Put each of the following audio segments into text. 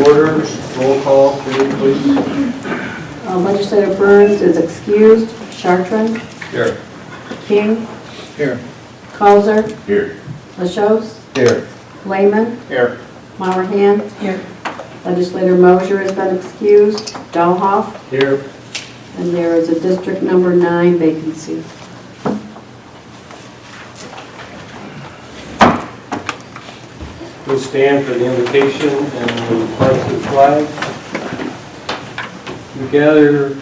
order. Roll call, please. Legislator Burns is excused. Chartrand. Here. King. Here. Causer. Here. LaChose. Here. Lehman. Here. Mowerhand. Here. Legislator Mosier has been excused. Dahlhoff. Here. And there is a District Number 9 vacancy. We'll stand for the invocation and we pledge the flag. We gather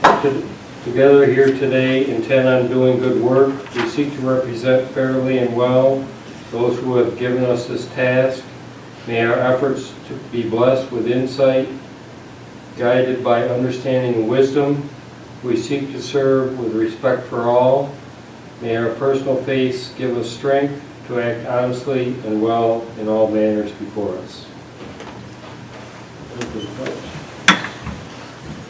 together here today intent on doing good work. We seek to represent fairly and well those who have given us this task. May our efforts to be blessed with insight, guided by understanding and wisdom. We seek to serve with respect for all. May our personal faiths give us strength to act honestly and well in all manners before us.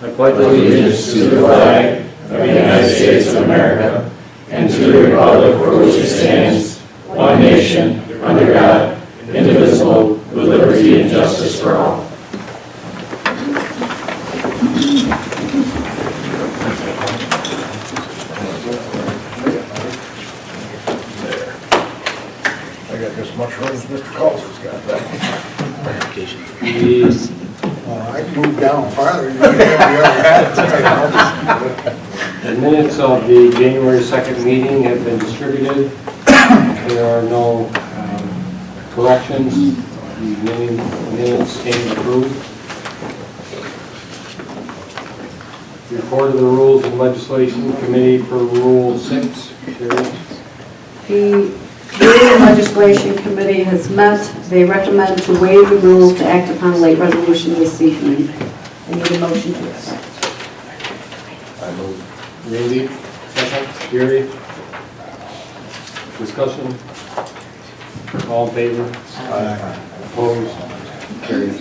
I pledge allegiance to the flag of the United States of America and to the republic for which it stands, one nation, under God, indivisible, with liberty and justice for all. I got this much room as Mr. Coulter's got. I moved down farther. You can have the other hat. The minutes of the January 2nd meeting have been distributed. There are no corrections. The minutes stand approved. Report of the Rules and Legislation Committee for Rule 6. Sherry? The Rules and Legislation Committee has met. They recommend to waive the rules to act upon late resolution this evening. I need a motion to accept. I move. Randy, second. Gary? Discussion? All in favor? Aye. Opposed? Carried.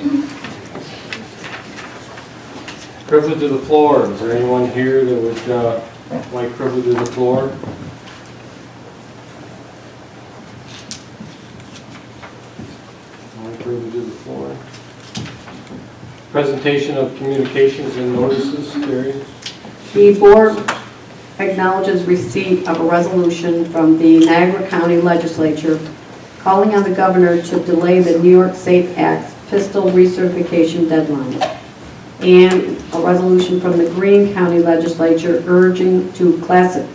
Privilege of the floor. Is there anyone here that would like privilege of the floor? Privilege of the floor. Presentation of communications and notices, Terry. The board acknowledges receipt of a resolution from the Niagara County Legislature calling on the governor to delay the New York Safe Act's pistol recertification deadline, and a resolution from the Greene County Legislature urging to classify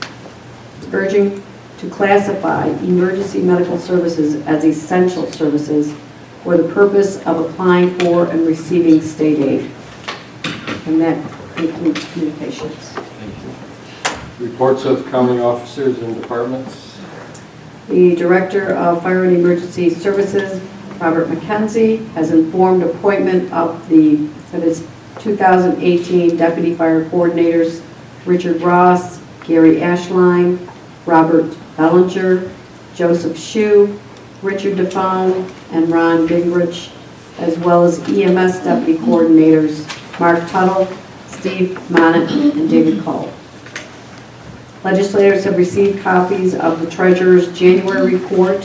emergency medical services as essential services for the purpose of applying for and receiving state aid. And that includes communications. Thank you. Reports of county officers and departments. The Director of Fire and Emergency Services, Robert McKenzie, has informed appointment of his 2018 Deputy Fire Coordinators, Richard Ross, Gary Ashline, Robert Bellinger, Joseph Shue, Richard DeFone, and Ron Gingrich, as well as EMS Deputy Coordinators, Mark Tuttle, Steve Monett, and David Cole. Legislators have received copies of the Treasurer's January report,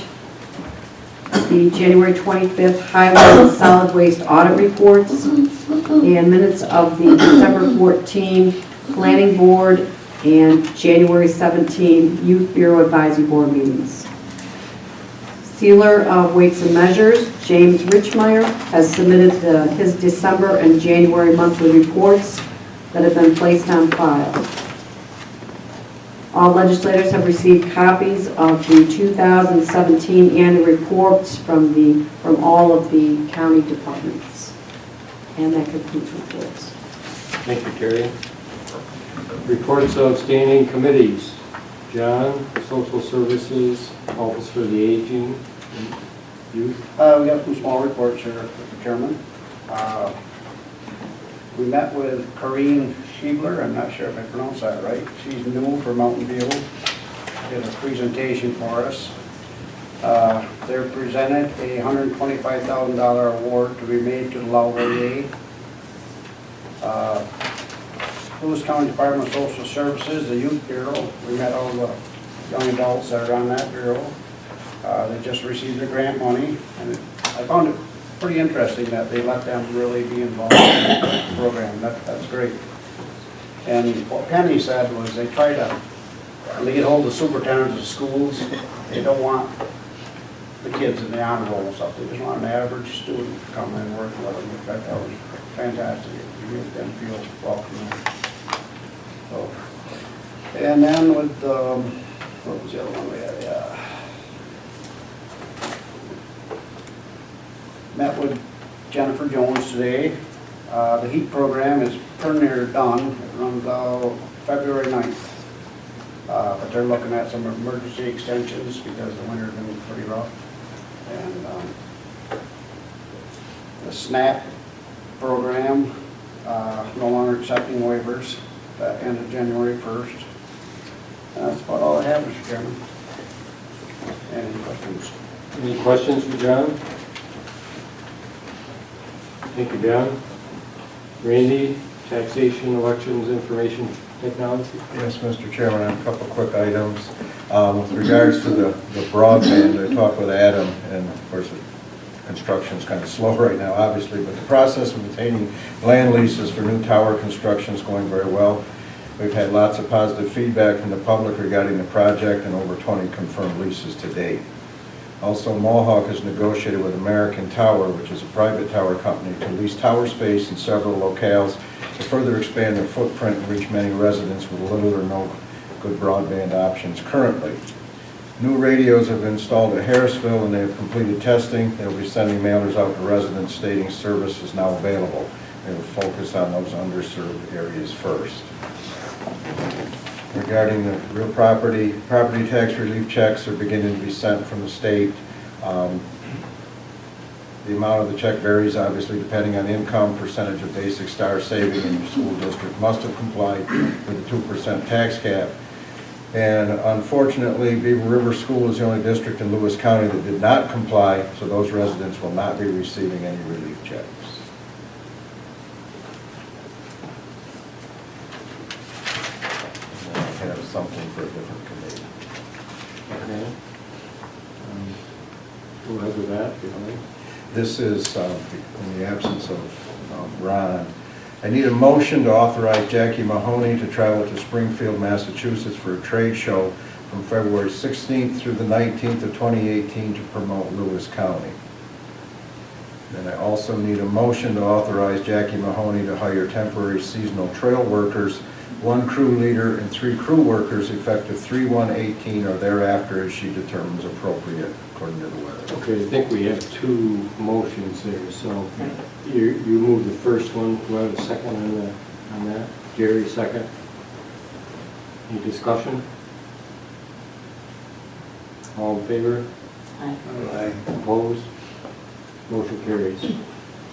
the January 25th Highway and Solid Waste Audit Reports, and minutes of the December 14 Planning Board and January 17 Youth Bureau Advisory Board meetings. Sealer of Weights and Measures, James Richmeyer, has submitted his December and January monthly reports that have been placed on file. All legislators have received copies of the 2017 annual reports from all of the county departments. And that concludes reports. Thank you, Terry. Reports of standing committees. John, Social Services, Office for the Aging, Youth. We got some small reports here, Mr. Chairman. We met with Corrine Schiebler, I'm not sure if I pronounced that right. She's new for Mountain View. Did a presentation for us. They presented a $125,000 award to be made to the Laurier. Lewis County Department of Social Services, the Youth Bureau. We met all the young adults that are on that bureau. They just received their grant money, and I found it pretty interesting that they let them really be involved in the program. That's great. And what Penny said was they try to, when they get hold of the superintendents of schools, they don't want the kids in the honor roll and stuff. They just want an average student to come and work with them. I thought that was fantastic. It made them feel welcome. So, and then with, what was the other one we had? Yeah. Met with Jennifer Jones today. The heat program is pretty near done. It runs out February 9th. But they're looking at some emergency extensions because the winter's been pretty rough. And the SNAP program, no longer accepting waivers. That ended January 1st. That's about all I have, Mr. Chairman. Any questions? Any questions for John? Thank you, John. Randy, taxation, elections, information technology? Yes, Mr. Chairman, I have a couple of quick items. With regards to the broadband, I talked with Adam, and of course, construction's kind of slow right now, obviously, but the process of obtaining land leases for new tower construction is going very well. We've had lots of positive feedback from the public regarding the project and over 20 confirmed leases to date. Also, Mohawk has negotiated with American Tower, which is a private tower company, to lease tower space in several locales to further expand their footprint and reach many residents with little or no good broadband options currently. New radios have been installed at Harrisville and they have completed testing. They will be sending mailers out to residents stating service is now available. They will focus on those underserved areas first. Regarding the real property tax relief checks are beginning to be sent from the state. The amount of the check varies obviously depending on income, percentage of basic star saving, and your school district must have complied with the 2% tax cap. And unfortunately, Beaver River School is the only district in Lewis County that did not comply, so those residents will not be receiving any relief checks. I have something for a different committee. Okay. Go ahead with that, if you like. This is, in the absence of Ron, I need a motion to authorize Jackie Mahoney to travel to Springfield, Massachusetts for a trade show from February 16th through the 19th of 2018 to promote Lewis County. And I also need a motion to authorize Jackie Mahoney to hire temporary seasonal trail workers, 1 crew leader and 3 crew workers effective 3/1/18 or thereafter as she determines appropriate according to the weather. Okay, I think we have 2 motions there, so you move the first one. Do I have a second on that? Jerry, second. Any discussion? All in favor? Aye. Opposed? Motion carries.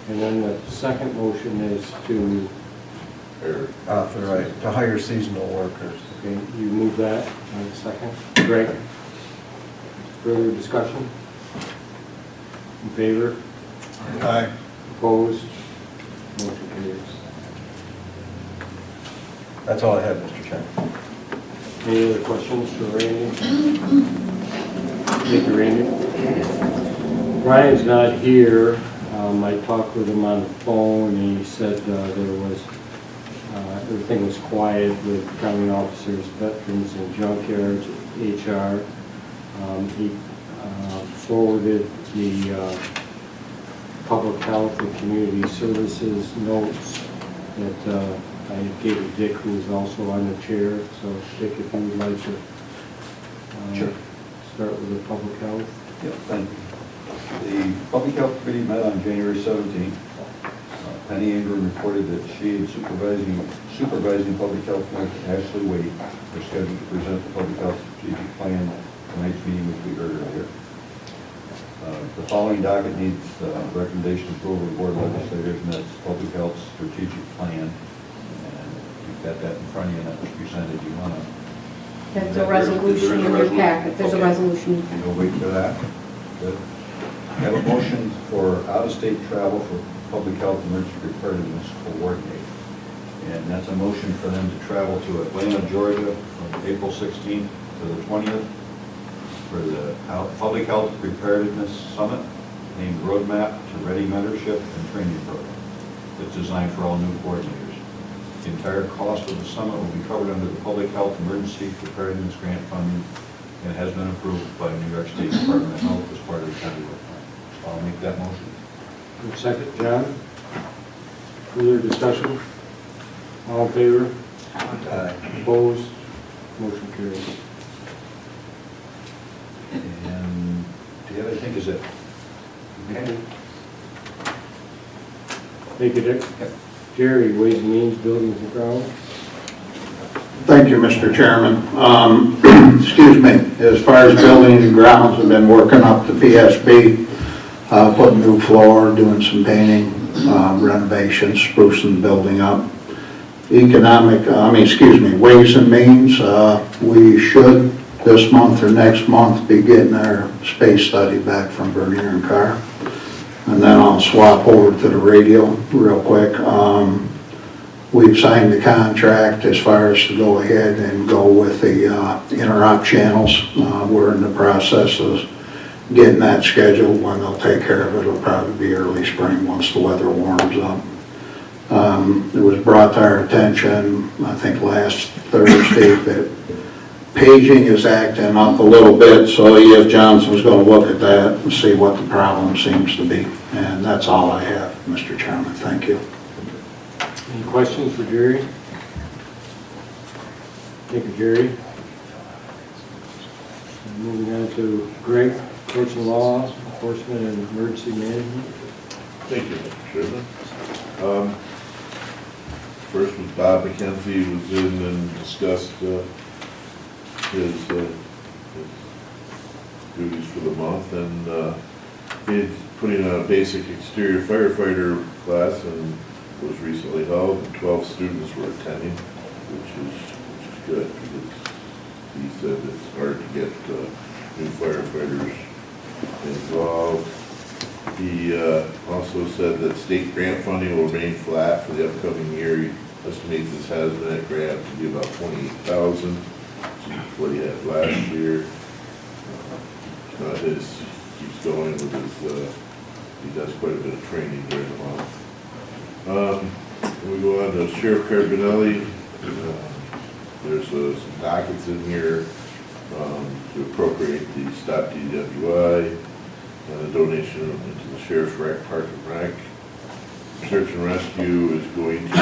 And then the second motion is to, Authorize to hire seasonal workers. okay, you move that on the second. Greg? Further discussion? In favor? Aye. Opposed? Motion carries. That's all I have, Mr. Chairman. Any other questions for Randy? Thank you, Randy. Brian's not here. I talked with him on the phone, and he said there was, everything was quiet with county officers, veterans, and junkyards, HR. He forwarded the public health and community services notes that I gave to Dick, who is also on the chair. So Dick, if you would like to Sure. start with the public health. Yep, thank you. The Public Health Committee met on January 17th. Penny Ingram reported that she and supervising Public Health Commissioner Ashley Wade are scheduled to present the Public Health Strategic Plan tonight's meeting, which we heard earlier. The following docket needs recommendation approval of the Board of Legislators, and that's Public Health Strategic Plan. And you've got that in front of you, and that was presented. You want to? There's a resolution in your packet. There's a resolution in your packet. You'll wait for that. Good. I have a motion for out-of-state travel for Public Health Emergency Preparedness Coordinator. And that's a motion for them to travel to Atlanta, Georgia from April 16th to the 20th for the Public Health Preparedness Summit. named Roadmap to Ready Mentorship and Training Program. It's designed for all new coordinators. The entire cost of the summit will be covered under the Public Health Emergency Preparedness Grant funding and has been approved by New York State Department of Health as part of the county work plan. So I'll make that motion. Second, John. Further discussion? All in favor? Opposed? Motion carries. And the other thing is that, Thank you, Dick. Jerry, Ways and Means, Buildings and Grounds. Thank you, Mr. Chairman. Excuse me, as far as buildings and grounds, I've been working up the PSB, putting new floor, doing some painting, renovations, sprucing the building up. Ways and Means, we should this month or next month be getting our space study back from Bernier and Carr. And then I'll swap over to the radio real quick. We've signed the contract as far as to go ahead and go with the interop channels. We're in the process of getting that scheduled. When they'll take care of it, it'll probably be early spring once the weather warms up. It was brought to our attention, I think last Thursday, that paging is acting up a little bit, so E.F. Johnson's going to look at that and see what the problem seems to be. And that's all I have, Mr. Chairman. Thank you. Any questions for Jerry? Thank you, Jerry. Moving on to Greg, Courts and Law, Enforcement and Emergency Management. Thank you, Mr. Chairman. First was Bob McKenzie, who was in and discussed his duties for the month, and he's putting on a basic exterior firefighter class and was recently held, and 12 students were attending, which is good, because he said it's hard to get new firefighters involved. He also said that state grant funding will remain flat for the upcoming year. He estimates this hazmat grant to be about $28,000, which is what he had last year. Keeps going with his, he does quite a bit of training during the month. We go on to Sheriff Carbonelli. There's some dockets in here to appropriate the Stop DWI and a donation into the Sheriff's Rec Park and Rec. Search and Rescue is going to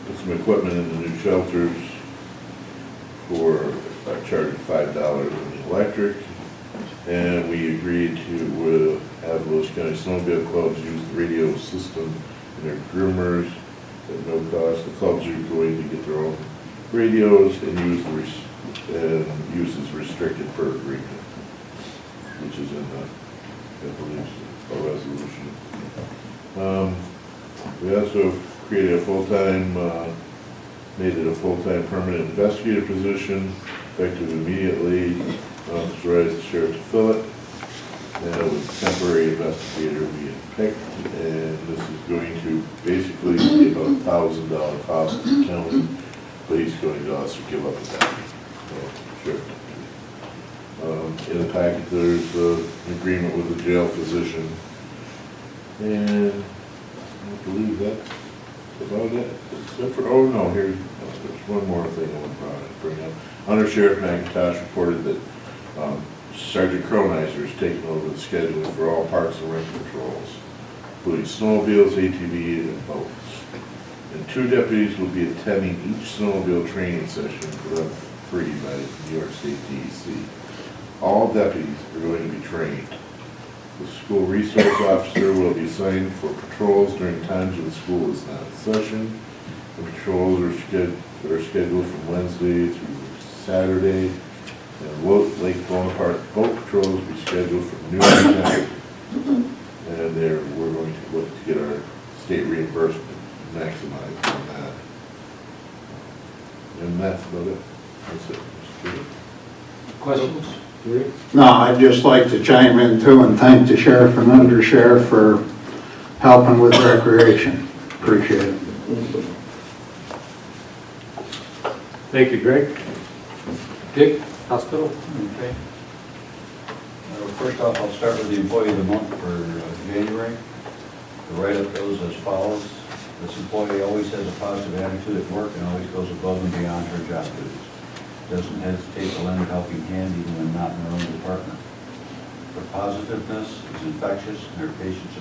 put some equipment in the new shelters for a charge of $5 on the electric. And we agreed to have Lewis County Snowmobile Clubs use the radio system in their groomers at no cost. The clubs are going to get their own radios and use is restricted per agreement, which is in the, I believe, a resolution. We also created a full-time, made it a full-time permanent investigator position, effective immediately, authorized the sheriff to fill it. And it was a temporary investigator we had picked, and this is going to basically be about $1,000 cost to the county, but he's going to also give up that. So, sure. In the packet, there's an agreement with the jail physician, and I believe that's about it. Except for, oh no, there's one more thing I want to bring up. Under Sheriff McIntosh reported that Sergeant Cronizer is taking over the scheduling for all parks and rec patrols, including snowmobiles, ATVs, and boats. And 2 deputies will be attending each snowmobile training session for them free by New York State DEC. All deputies are going to be trained. The school resource officer will be assigned for patrols during times when the school is not in session. The patrols are scheduled from Wednesday through Saturday. And Lake Bonaparte boat patrols will be scheduled from noon to 10. And we're going to look to get our state reimbursement maximized on that. And that's about it. That's it. Questions? Jerry? No, I'd just like to chime in too and thank the sheriff and undersheriff for helping with recreation. Appreciate it. Thank you, Greg. Dick, hospital? Okay. First off, I'll start with the employee of the month for January. The write-up goes as follows. This employee always has a positive attitude at work and always goes above and beyond her job duties. Doesn't hesitate to lend a helping hand even when not in her own department. Her positiveness is infectious and her patients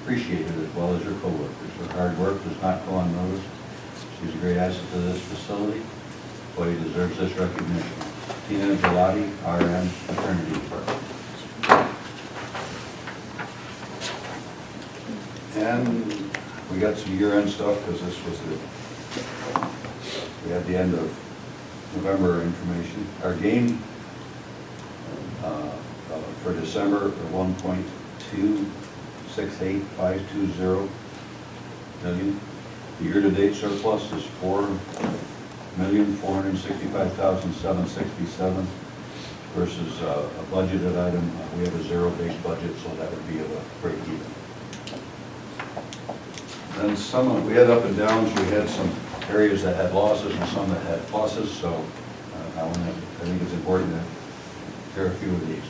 appreciate it as well as her coworkers. Her hard work does not go unnoticed. She's a great asset to this facility. Employee deserves this recognition. Tina Gelati, RN, Maternity Department. And we got some year-end stuff because this was we had the end of November information. Our gain for December are 1.268520 million. The year-to-date surplus is 4,465,767 versus a budgeted item. We have a zero-based budget, so that would be a break even. Then we had up and downs. We had some areas that had losses and some that had pluses, so I think it's important to share a few of these.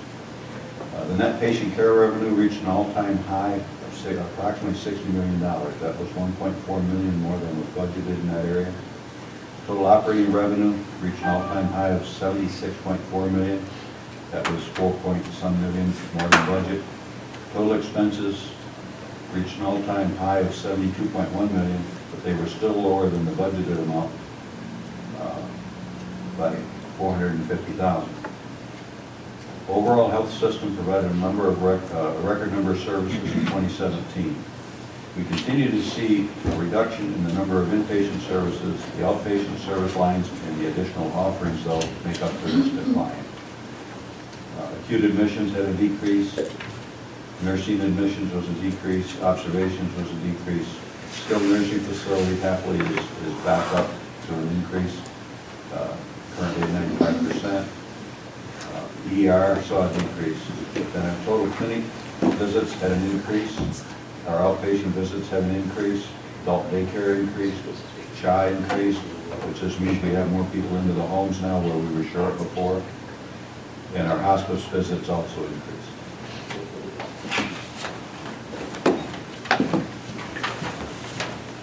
The net patient care revenue reached an all-time high of approximately $60 million. That was $1.4 million more than was budgeted in that area. Total operating revenue reached an all-time high of $76.4 million. That was $4.some million more than budget. Total expenses reached an all-time high of $72.1 million, but they were still lower than the budgeted amount by $450,000. Overall health system provided a record number of services in 2017. We continue to see a reduction in the number of inpatient services. The outpatient service lines and the additional offerings, though, make up for this decline. Acute admissions had a decrease. Nursing admissions was a decrease. Observations was a decrease. Skilled nursing facility happily is back up to an increase, currently at 95%. ER saw a decrease. Then our total clinic visits had an increase. Our outpatient visits had an increase. Adult daycare increased. CHI increased, which just means we have more people into the homes now where we were short before. And our hospice visits also increased.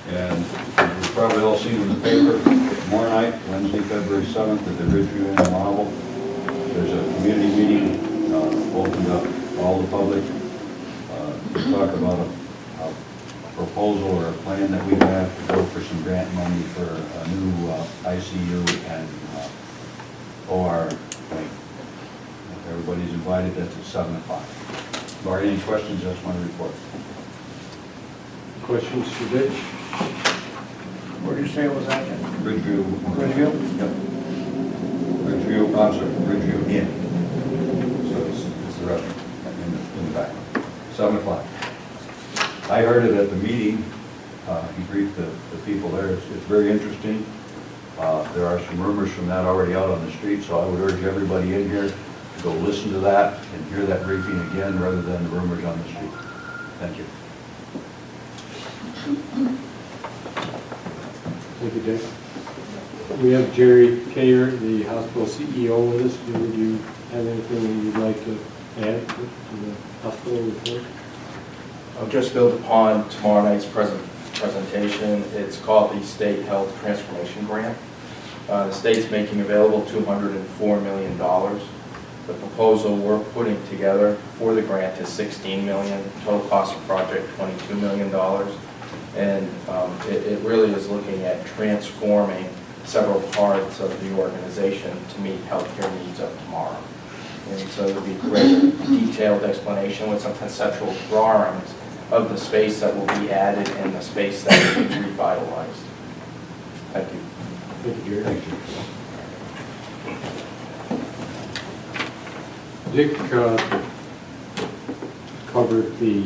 And you've probably all seen in the paper, tomorrow night, Wednesday, February 7th, at the Ridgeview Inn in Marble, there's a community meeting opened up all the public to talk about a proposal or a plan that we have to go for some grant money for a new ICU and OR wing. Everybody's invited. That's at 7 o'clock. Barry, any questions? That's my report. Questions for Dick? Where did you say it was at? Ridgeview. Ridgeview? Yep. Ridgeview, I'm sorry, Ridgeview Inn. So it's the restaurant in the back. 7 o'clock. I heard it at the meeting. He briefed the people there. It's very interesting. There are some rumors from that already out on the street, so I would urge everybody in here to go listen to that and hear that briefing again rather than the rumors on the street. Thank you. Thank you, Dick. We have Jerry Kayer, the hospital CEO, with us. Would you have anything that you'd like to add to the hospital report? I'll just build upon tomorrow night's presentation. It's called the State Health Transformation Grant. The state's making available $204 million. The proposal we're putting together for the grant is $16 million. Total cost of project $22 million. And it really is looking at transforming several parts of the organization to meet healthcare needs of tomorrow. And so there'll be great detailed explanation with some conceptual drawings of the space that will be added and the space that will be revitalized. Thank you. Thank you, Jerry. Thank you. Dick covered the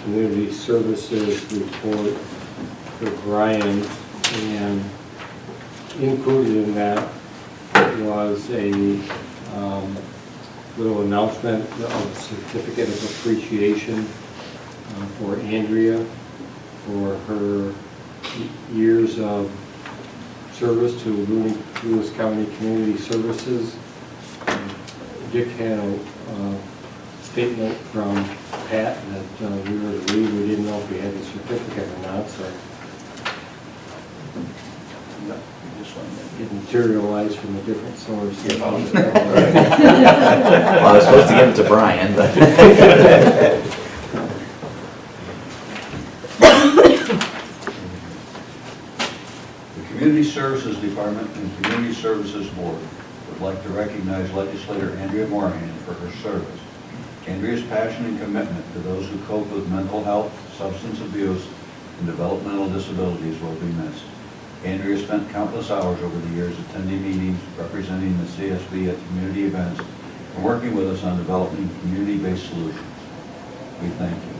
community services report for Brian, and included in that was a little announcement of certificate of appreciation for Andrea for her years of service to Lewis County Community Services. Dick had a statement from Pat that we were to leave. We didn't know if we had the certificate or not, so it materialized from a different source. Well, I was supposed to give it to Brian, but. The Community Services Department and Community Services Board would like to recognize Legislator Andrea Morahan for her service. Andrea's passion and commitment to those who cope with mental health, substance abuse, and developmental disabilities will be missed. Andrea spent countless hours over the years attending meetings, representing the CSB at community events, and working with us on developing community-based solutions. We thank you.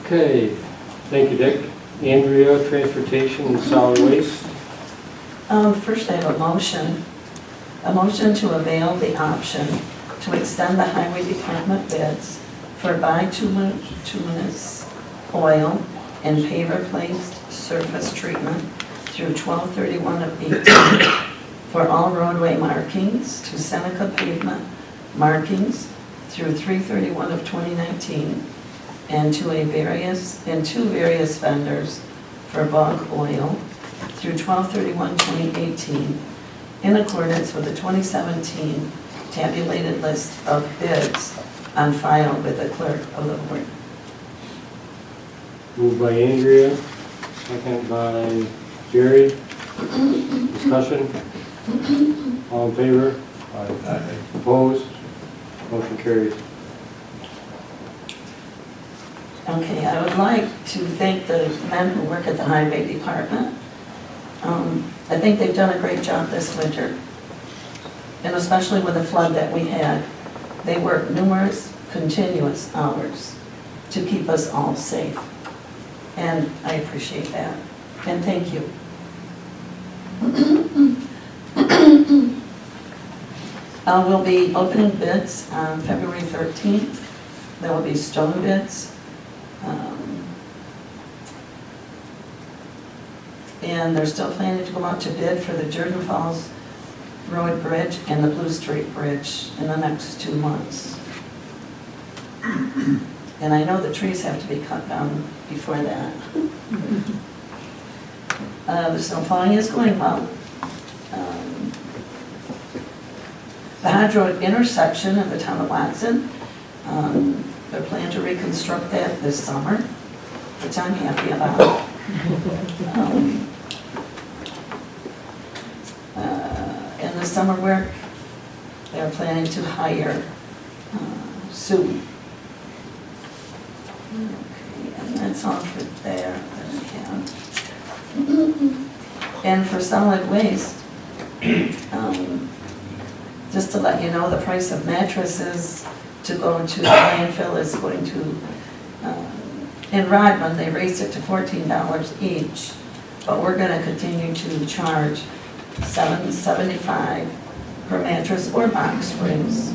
Okay, thank you, Dick. Andrea, Transportation and Solid Waste. First, I have a motion to avail the option to extend the Highway Department bids for bituminous oil and paver-placed surface treatment through 12/31 of 18 for all roadway markings to Seneca pavement markings through 3/31 of 2019 and two various vendors for bulk oil through 12/31/2018 in accordance with the 2017 tabulated list of bids on file with the clerk of the board. Moved by Andrea, second by Jerry. Discussion? All in favor? Opposed? Motion carries. Okay, I would like to thank the men who work at the Highway Department. I think they've done a great job this winter, and especially with the flood that we had. They worked numerous continuous hours to keep us all safe, and I appreciate that, and thank you. We'll be opening bids on February 13th. There will be stone bids. And they're still planning to go out to bid for the Jordan Falls Road Bridge and the Blue Street Bridge in the next 2 months. And I know the trees have to be cut down before that. The snow plowing is going well. The Hodge Road intersection in the town of Watson, they're planning to reconstruct that this summer, which I'm happy about. In the summer work, they're planning to hire Sue. Okay, and that's all for there that we have. And for solid waste, just to let you know, the price of mattresses to go to the landfill is going to, in Rodman, they raised it to $14 each, but we're going to continue to charge $7.75 per mattress or box springs,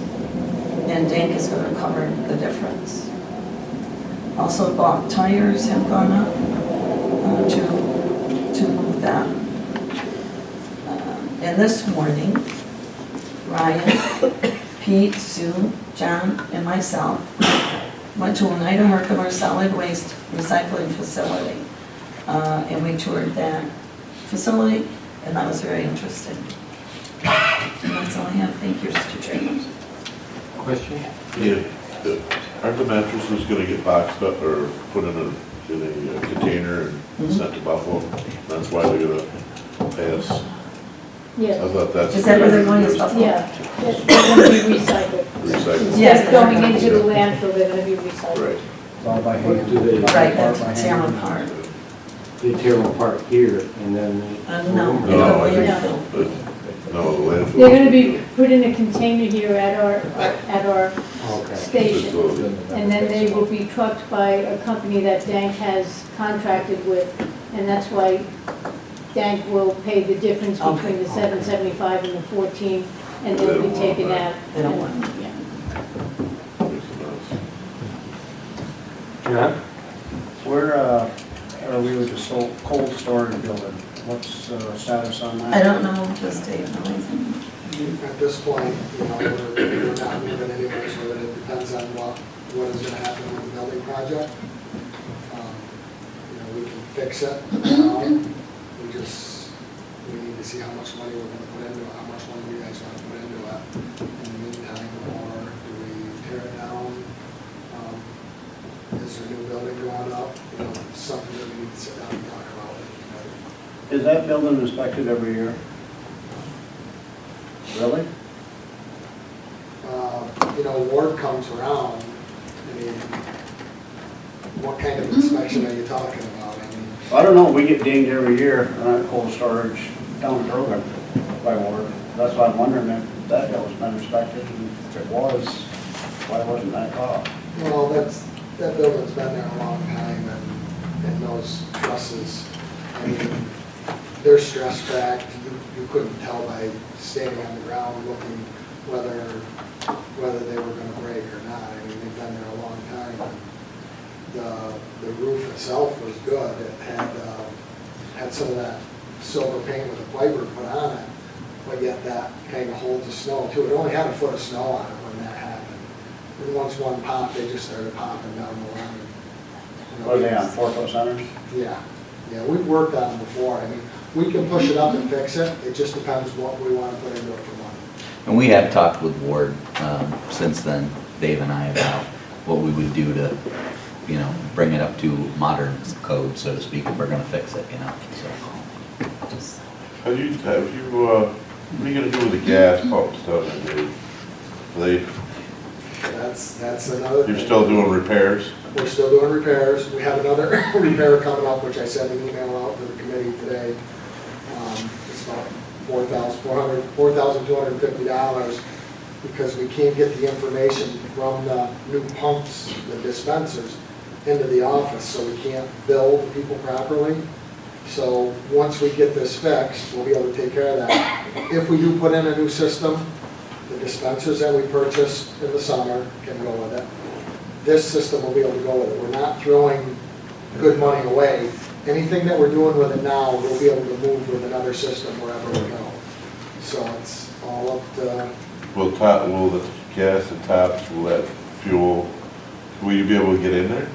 and Dink is going to cover the difference. Also, bulk tires have gone up to move them. And this morning, Ryan, Pete, Sue, John, and myself went to Oneida Herkimer Solid Waste Recycling Facility, and we toured that facility, and that was very interesting. And that's all I have. Thank you, Mr. Chairman. Question? Yeah, aren't the mattresses gonna get boxed up or put in a container and sent to Buffalo? That's why they're gonna pass? Yes. I thought that's. Is that where they're going to Buffalo? Yeah, they're going to be recycled. Recycled. Yes. Instead of going into the landfill, they're going to be recycled. Right. It's all by What hand. do they, Right, that's Salmon Park. they tear them apart here and then? No, No, I think- landfill. But, no, the landfill. They're going to be put in a container here at our Okay. station. Facility. And then they will be trucked by a company that Dank has contracted with, and that's why bank will pay the difference Okay. between the 775 and the 14, and they'll be taken out. They don't want it. Yeah. John? Where are we with the cold storage building? What's the status on that? I don't know, does Dave know anything? At this point, we're not moving anywhere, so it depends on what is gonna happen with the building project. We can fix it. We need to see how much money we're gonna put into it, how much money you guys wanna put into it in the meantime, or do we tear it down? Is there a new building going up? Something that we need to sit down and talk about. Is that building inspected every year? Really? Ward comes around, what kind of inspection are you talking about? I don't know, we get dinged every year on cold storage down the road by Ward. That's why I'm wondering if that bill's been inspected, and if it was, why wasn't that caught? Well, that building's been there a long time, and those trusses, they're stress cracked. You couldn't tell by standing on the ground looking whether they were gonna break or not. They've been there a long time. The roof itself was good. It had some of that silver paint with a fiber put on it, but yet that kind of holds the snow too. It only had a foot of snow on it when that happened. And once one popped, they just started popping down the line. Were they on 4-foot centers? Yeah, we've worked on them before. We can push it up and fix it. It just depends what we want to put into it for money. And we have talked with Ward since then, Dave and I, about what we would do to, bring it up to modern code, so to speak, if we're gonna fix it, so. Just- What are you gonna do with the gas pumps down there, Dave? That's another thing. You're still doing repairs? We're still doing repairs. We have another repair coming up, which I sent an email out to the committee today. It's about $4,250 because we can't get the information from the new pumps, the dispensers, into the office, so we can't bill the people properly. So once we get this fixed, we'll be able to take care of that. If we do put in a new system, the dispensers that we purchased in the summer can go with it. This system will be able to go with it. We're not throwing good money away. Anything that we're doing with it now, we'll be able to move with another system wherever we go. So it's all up to, Will the gas and tops, will that fuel, will you be able to get in there?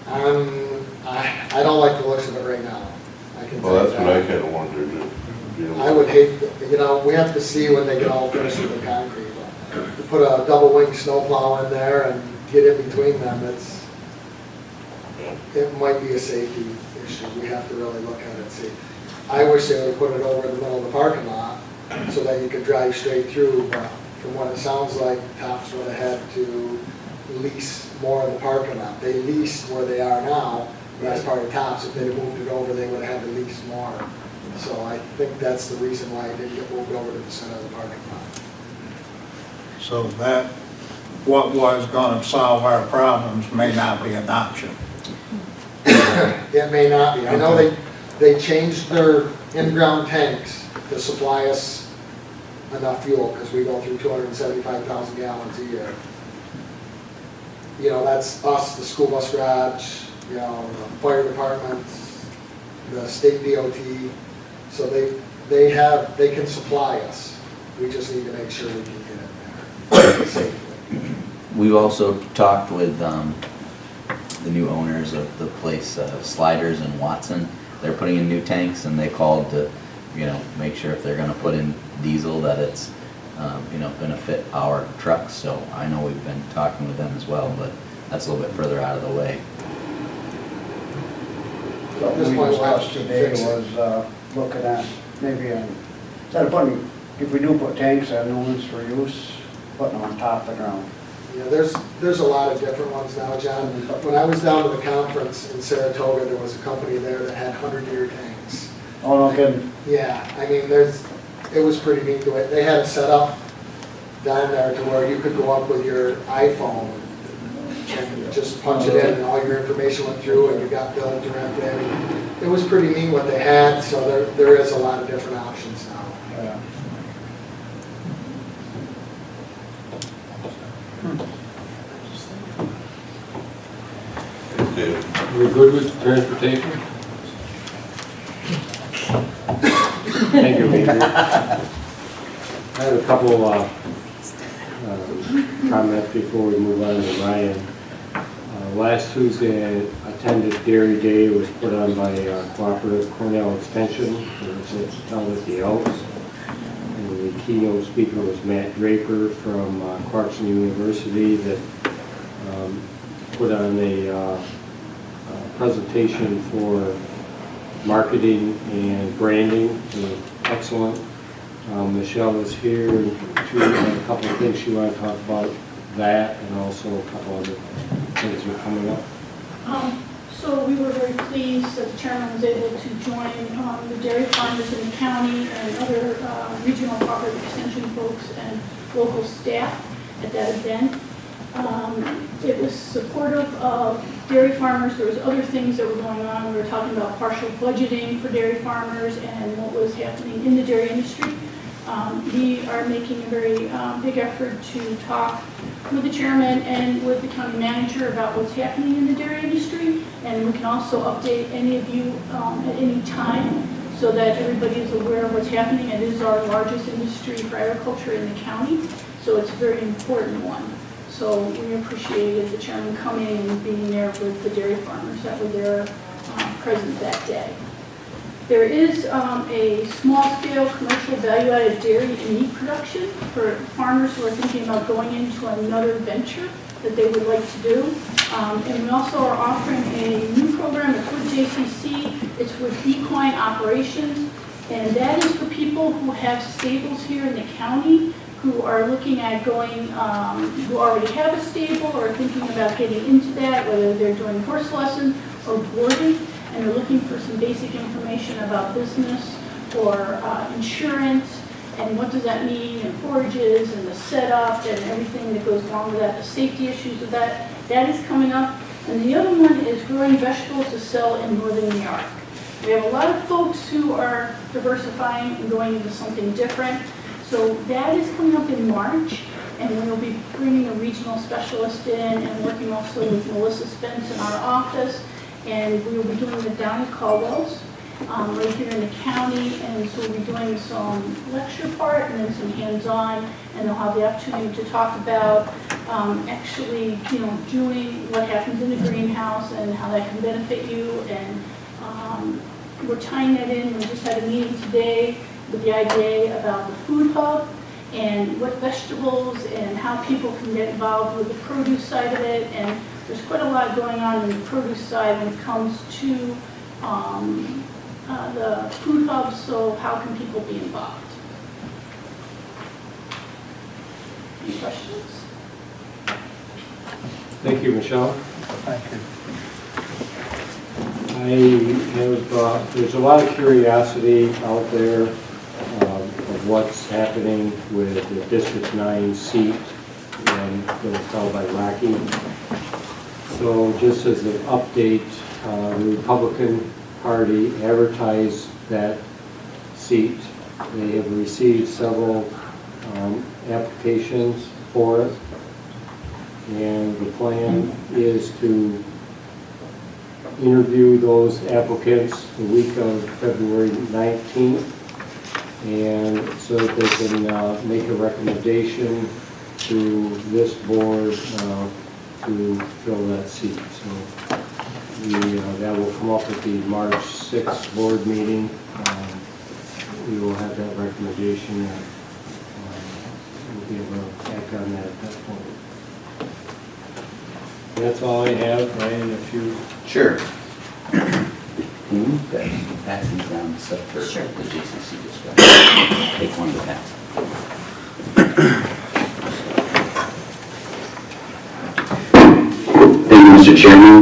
I don't like the looks of it right now. I can tell Well, you that's what I that. kinda wondered. I would hate, we have to see when they get all finished with the concrete. But to put a double wing snowplow in there and get in between them, it might be a safety issue. We have to really look at it and see. I wish they would put it over in the middle of the parking lot so that you could drive straight through, but from what it sounds like, Tops would have had to lease more of the parking lot. They leased where they are now, that's part of Tops. If they'd moved it over, they would have had to lease more. So I think that's the reason why it didn't get moved over to the center of the parking lot. So that, what was gonna solve our problems may not be an option. It may not be. I know they changed their in-ground tanks to supply us enough fuel because we go through 275,000 gallons a year. That's us, the school bus garage, the fire department, the state DOT. So they can supply us. We just need to make sure we can get in there safely. We've also talked with the new owners of the place, Sliders in Watson. They're putting in new tanks, and they called to, make sure if they're gonna put in diesel, that it's, gonna fit our trucks. So I know we've been talking with them as well, but that's a little bit further out of the way. What we discussed today was looking at maybe, instead of putting, if we do put tanks in, ones for use, putting them on top of the ground. There's a lot of different ones now, John. When I was down to the conference in Saratoga, there was a company there that had 100-year tanks. Oh, no kidding. Yeah, it was pretty neat. They had it set up down there to where you could go up with your iPhone and just punch it in and all your information went through and you got billed directly. I mean, it was pretty neat what they had, so there is a lot of different options now. Yeah. David. We're good with transportation? Thank you, Major. I have a couple comments before we move on to Ryan. Last Tuesday, I attended Dairy Day. It was put on by Cooperative Cornell Extension. It was held at the Elks. And the keynote speaker was Matt Draper from Clarkson University that put on a presentation for marketing and branding. It was excellent. Michelle was here, and she had a couple of things she wanted to talk about that, and also a couple other things that are coming up. So we were very pleased that the chairman was able to join the dairy farmers in the county and other regional cooperative extension folks and local staff at that event. It was supportive of dairy farmers. There was other things that were going on. We were talking about partial budgeting for dairy farmers and what was happening in the dairy industry. We are making a very big effort to talk with the chairman and with the county manager about what's happening in the dairy industry. And we can also update any of you at any time so that everybody is aware of what's happening. It is our largest industry for agriculture in the county, so it's a very important one. So we appreciated the chairman coming and being there with the dairy farmers that were there present that day. There is a small-scale commercial value-added dairy and meat production for farmers who are thinking about going into another venture that they would like to do. And we also are offering a new program. It's with JCC. It's with equine operations. And that is for people who have stables here in the county who are looking at going, who already have a stable or thinking about getting into that, whether they're doing horse lessons or boarding, and they're looking for some basic information about business or insurance, and what does that mean, and forages, and the setup, and everything that goes along with that, the safety issues of that. That is coming up. And the other one is growing vegetables to sell in northern New York. We have a lot of folks who are diversifying and going into something different. So that is coming up in March, and we'll be bringing a regional specialist in and working also with Melissa Spence in our office. And we will be doing it down at Caldwell's, right here in the county. And so we'll be doing some lecture part and then some hands-on, and they'll have the opportunity to talk about actually, doing what happens in the greenhouse and how that can benefit you. And we're tying that in. We just had a meeting today with the IDA about the food hub and what vegetables and how people can get involved with the produce side of it. And there's quite a lot going on in the produce side when it comes to the food hub, so how can people be involved? Any questions? Thank you, Michelle. Thank you. There's a lot of curiosity out there of what's happening with the District 9 seat and that was held by Rocky. So just as an update, the Republican Party advertised that seat. They have received several applications for it. And the plan is to interview those applicants the week of February 19th, and so that they can make a recommendation to this board to fill that seat. So that will come up at the March 6th board meeting. We will have that recommendation, and we'll be able to act on that at that point. That's all I have. Ryan, if you... Sure. Can you pass these down stuff for Sure. the JCC discussion? Take one to pass. Thank you, Mr. Chairman.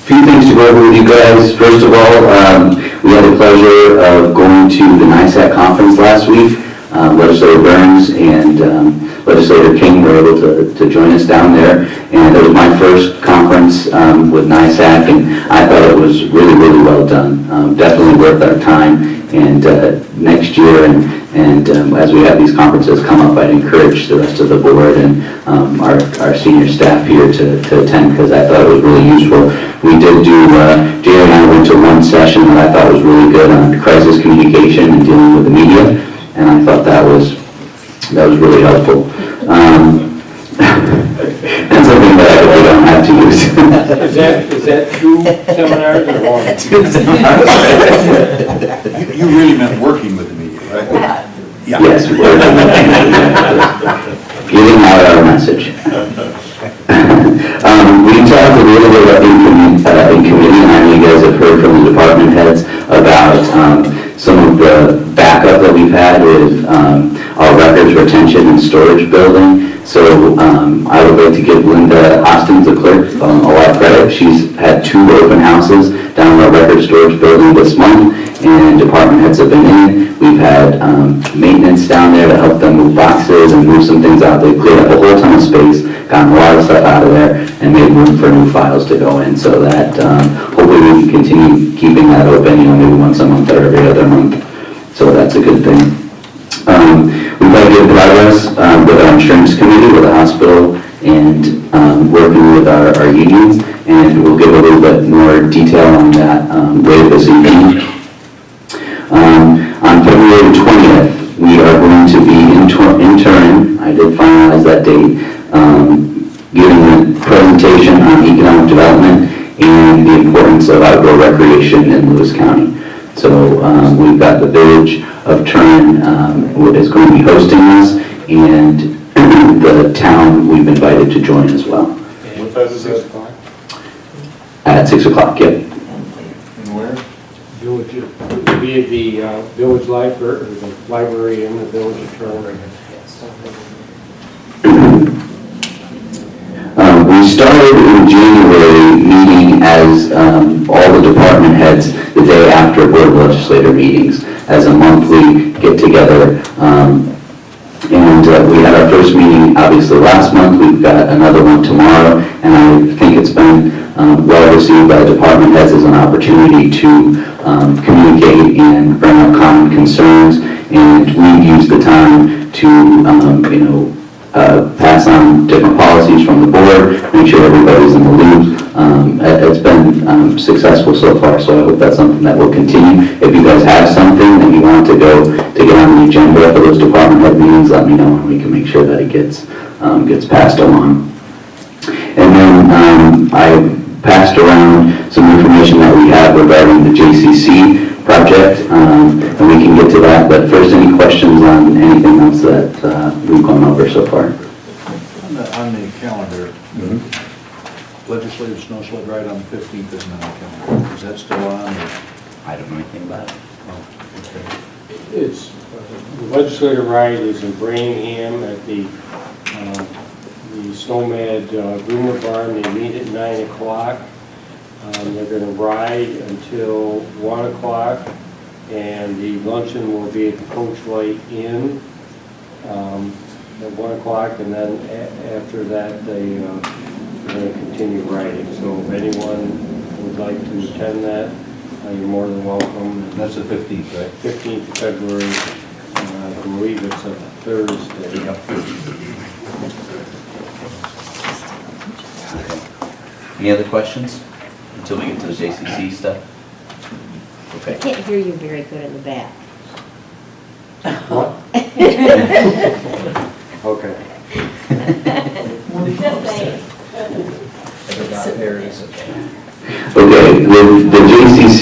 Few things to go over with you guys. First of all, we had the pleasure of going to the NISAC conference last week. Legislator Burns and Legislator King were able to join us down there. And it was my first conference with NISAC, and I thought it was really, really well done. Definitely worth our time. And next year, and as we have these conferences come up, I'd encourage the rest of the board and our senior staff here to attend, because I thought it was really useful. We did do, Jerry and I went to one session that I thought was really good on crisis communication and dealing with the media, and I thought that was really helpful. And something that I hope we don't have to use. Is that two seminars or one? You really meant working with the media, right? Yeah. Yes, we're getting out our message. We talked a little bit about in committee, and I know you guys have heard from the department heads about some of the backup that we've had with our records retention and storage building. So I would like to give Linda Austin, the clerk, a lot of credit. She's had 2 open houses down in our record storage building this month, and department heads have been in. We've had maintenance down there to help them move boxes and move some things out. They've cleared up a whole ton of space, gotten a lot of stuff out of there, and made room for new files to go in, so that hopefully we can continue keeping that open, maybe once a month or every other month. So that's a good thing. We've had good progress with our insurance committee, with the hospital, and working with our unions, and we'll give a little bit more detail on that later this evening. On February 20th, we are going to be in Turin, I did finalize that date, giving a presentation on economic development and the importance of outdoor recreation in Lewis County. So we've got the village of Turin is going to be hosting us, and the town we've invited to join as well. What time is that? At 6 o'clock, yep. And where? Village, it would be at the village library, or the library in the village of Turner. We started in January meeting as all the department heads the day after board of legislator meetings as a monthly get-together. And we had our first meeting obviously last month. We've got another one tomorrow, and I think it's been well received by department heads as an opportunity to communicate and bring up common concerns. And we've used the time to pass on different policies from the board, make sure everybody's in the loop. It's been successful so far, so I hope that's something that will continue. If you guys have something that you want to get on the agenda for those department head meetings, let me know, and we can make sure that it gets passed along. And then I passed around some information that we have regarding the JCC project, and we can get to that. But first, any questions on anything else that we've gone over so far? On the calendar, legislative snow sled ride on the 15th isn't on the calendar. Is that still on? Or? I don't know anything about it. Oh, okay. It's, the legislative ride is in Brainham at the Snowmad Groomer Barn. They meet at 9 o'clock. They're going to ride until 1 o'clock, and the luncheon will be at the Coach Light Inn at 1 o'clock, and then after that they're going to continue riding. So if anyone would like to attend that, you're more than welcome. And that's the 15th, right? 15th of February, I believe it's a Thursday. Yep. Any other questions until we get to the JCC stuff? Okay. I can't hear you very good in the back. What? Okay. Just saying. Okay, with the JCC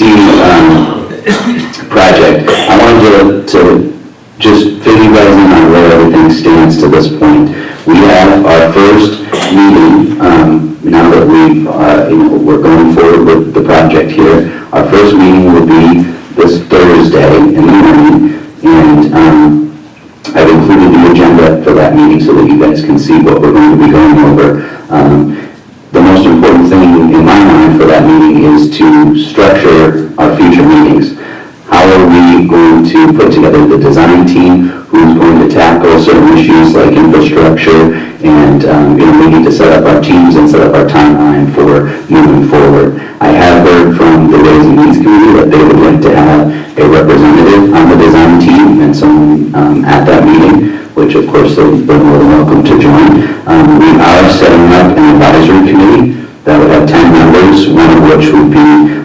project, I wanted to just fill you guys in on where everything stands to this point. We have our first meeting, now that we're going forward with the project here. Our first meeting will be this Thursday in the morning, and I've included the agenda for that meeting so that you guys can see what we're going to be going over. The most important thing in my mind for that meeting is to structure our future meetings. How are we going to put together the design team? who's going to tackle certain issues like infrastructure, and we need to set up our teams and set up our timeline for moving forward. I have heard from the Ways and Means Committee that they would like to have a representative on the design team and someone at that meeting, which of course they're more than welcome to join. We are setting up an advisory committee that would have 10 members, one of which would be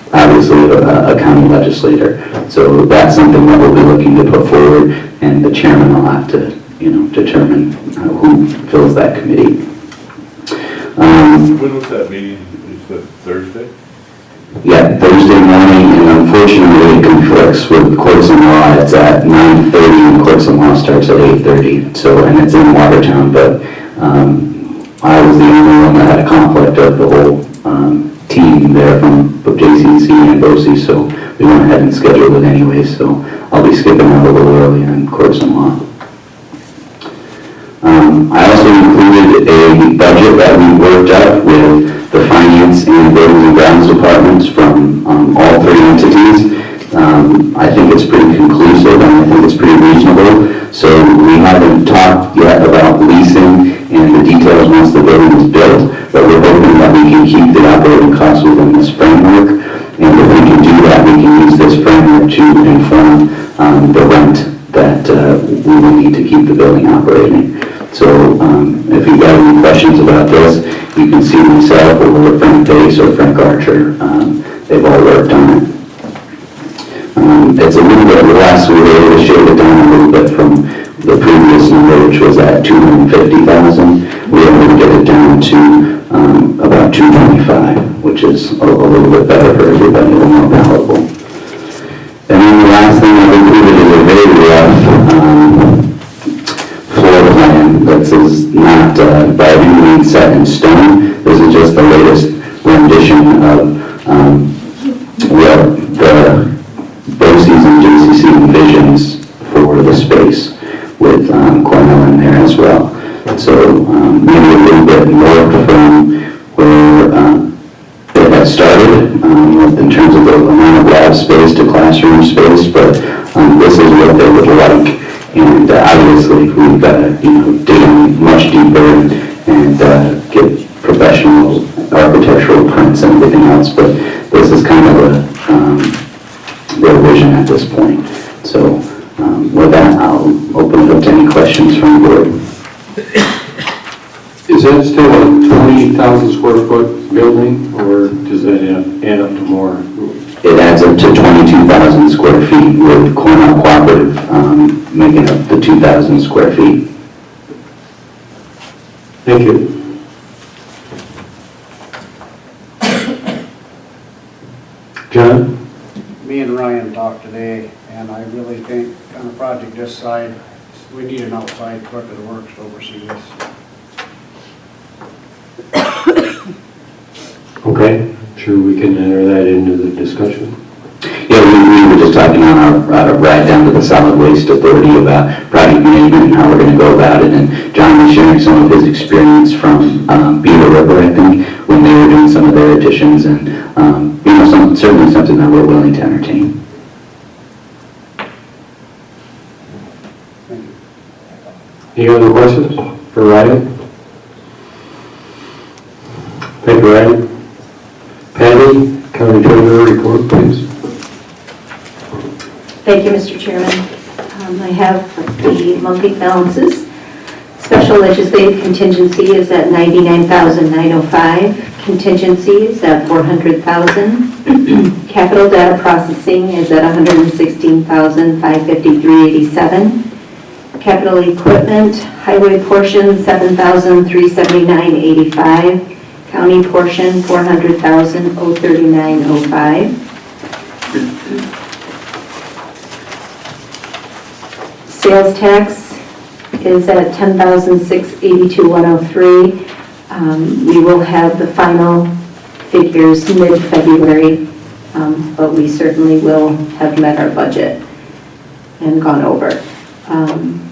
obviously a county legislator. So that's something that we'll be looking to put forward, and the chairman will have to, determine who fills that committee. When was that meeting? Is that Thursday? Yeah, Thursday morning, and unfortunately it conflicts with courts and law. It's at 9:30 and courts and law starts at 8:30. So, and it's in Watertown, but I was the only one that had a conflict of the whole team there from JCC and BOCES, so we went ahead and scheduled it anyway, so I'll be skipping out a little early on courts and law. I also included a budget that we worked up with the finance and buildings and grounds departments from all three entities. I think it's pretty conclusive, and I think it's pretty reasonable. So we haven't talked yet about leasing and the details once the building is built, but we're hoping that we can keep the operating costs within this framework. And if we can do that, we can use this framework to inform the rent that we will need to keep the building operating. So if you've got any questions about this, you can see myself or Frank Pace or Frank Archer. They've all worked on it. It's a little bit less. We were able to shave it down a little bit from the previous number, which was at $250,000. We were able to get it down to about $225,000, which is a little bit better for everybody, a little more palatable. And then the last thing I've included is a very rough floor plan that is not by any means set in stone. This is just the latest rendition of what the BOCES and JCC envisions for the space, with Cornell in there as well. So maybe a little bit more from where it had started in terms of the amount of lab space to classroom space, but this is what they would like. And obviously we've got to dig in much deeper and get professional architectural prints and everything else, but this is kind of their vision at this point. So with that, I'll open it up to any questions from the board. Is that still a 20,000 square foot building, or does that add up to more? It adds up to 22,000 square feet, with Cornell Cooperative making up the 2,000 square feet. Thank you. John? Me and Ryan talked today, and I really think on a project this side, we need an outside clerk of the works to oversee this. Okay, sure we can enter that into the discussion. Yeah, we were just talking on our ride down to the Solid Waste Authority about project management and how we're going to go about it. And John was sharing some of his experience from Beaver River, I think, when they were doing some of their additions, and certainly something that we're willing to entertain. Any other questions for Ryan? Thank you, Ryan. Patty, County Treasurer report, please. Thank you, Mr. Chairman. I have the monthly balances. Special legislative contingency is at $99,905. Contingency is at $400,000. Capital data processing is at $116,553.87. Capital equipment, highway portion $7,379.85. County portion $400,039.05. Sales tax is at $10,682.103. We will have the final figures mid-February, but we certainly will have met our budget and gone over.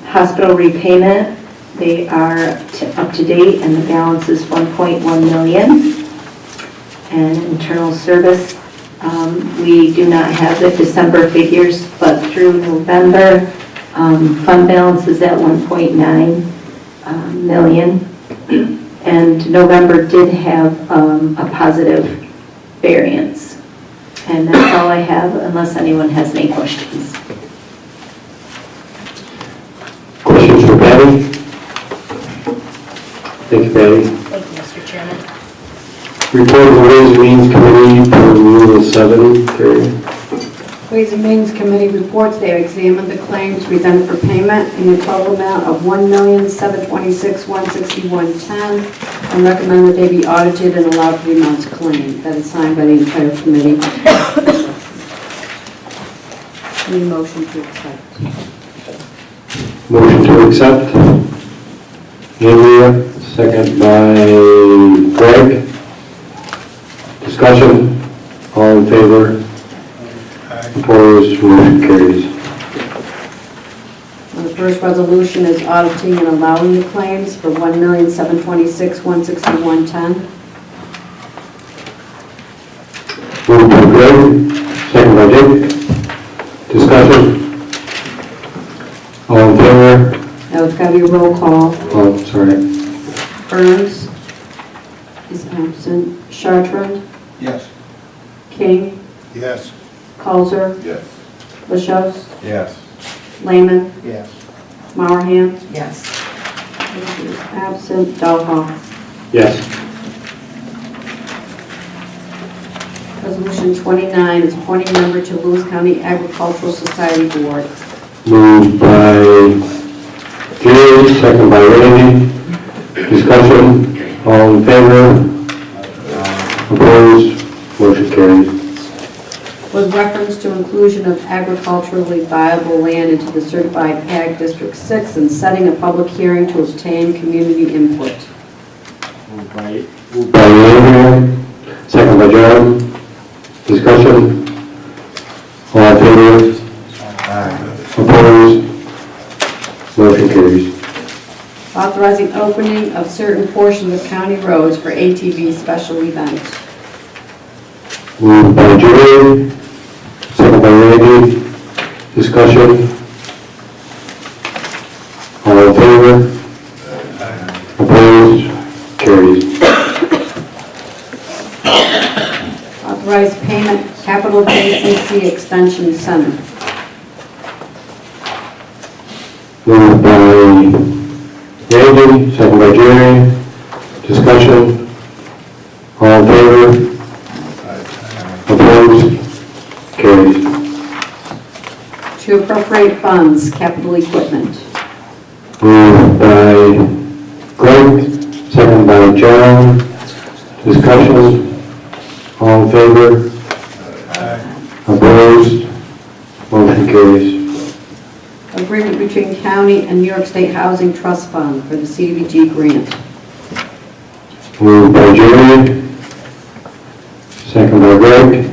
Hospital repayment, they are up to date, and the balance is $1.1 million. And internal service, we do not have the December figures, but through November, Fund balance is at 1.9 million. And November did have a positive variance. And that's all I have, unless anyone has any questions. Questions for Patty? Thank you, Patty. Thank you, Mr. Chairman. Report of the Ways and Means Committee for Rule 7, Terry. Ways and Means Committee reports they have examined the claims presented for payment in a total amount of $1,726,161.10 and recommend that they be audited and allowed for the amounts claimed. That is signed by the entire committee. Need a motion to accept. Motion to accept. Andrea, second by Greg. Discussion. All in favor? Opposed? Motion carries. The first resolution is auditing and allowing the claims for $1,726,161.10. Moved by Greg, second by Dick. Discussion. All in favor? Now it's got to be a roll call. Oh, sorry. Burns is absent. Chartrand, Yes. King, Yes. Coulter, Yes. LaChause, Yes. Lehman, Yes. Mauerhand, Yes. is absent. Dahlhoff. Yes. Resolution 29 is appointing member to Lewis County Agricultural Society Board. Moved by Jerry, second by Randy. Discussion. All in favor? Opposed? Motion carries. With reference to inclusion of agriculturally viable land into the certified Ag District 6 and setting a public hearing to obtain community input. Moved by Andrea, second by John. Discussion. All in favor? Opposed? Motion carries. Authorizing opening of certain portions of county roads for ATV special events. Moved by Jerry, second by Randy. Discussion. All in favor? Opposed? Carries. Authorize payment Capital JCC Extension Center. Moved by Randy, second by Jerry. Discussion. All in favor? Opposed? Carries. To appropriate funds, capital equipment. Moved by Greg, second by John. Discussion. All in favor? Opposed? Motion carries. Agreement between county and New York State Housing Trust Fund for the CDBG grant. Moved by Jerry, second by Greg.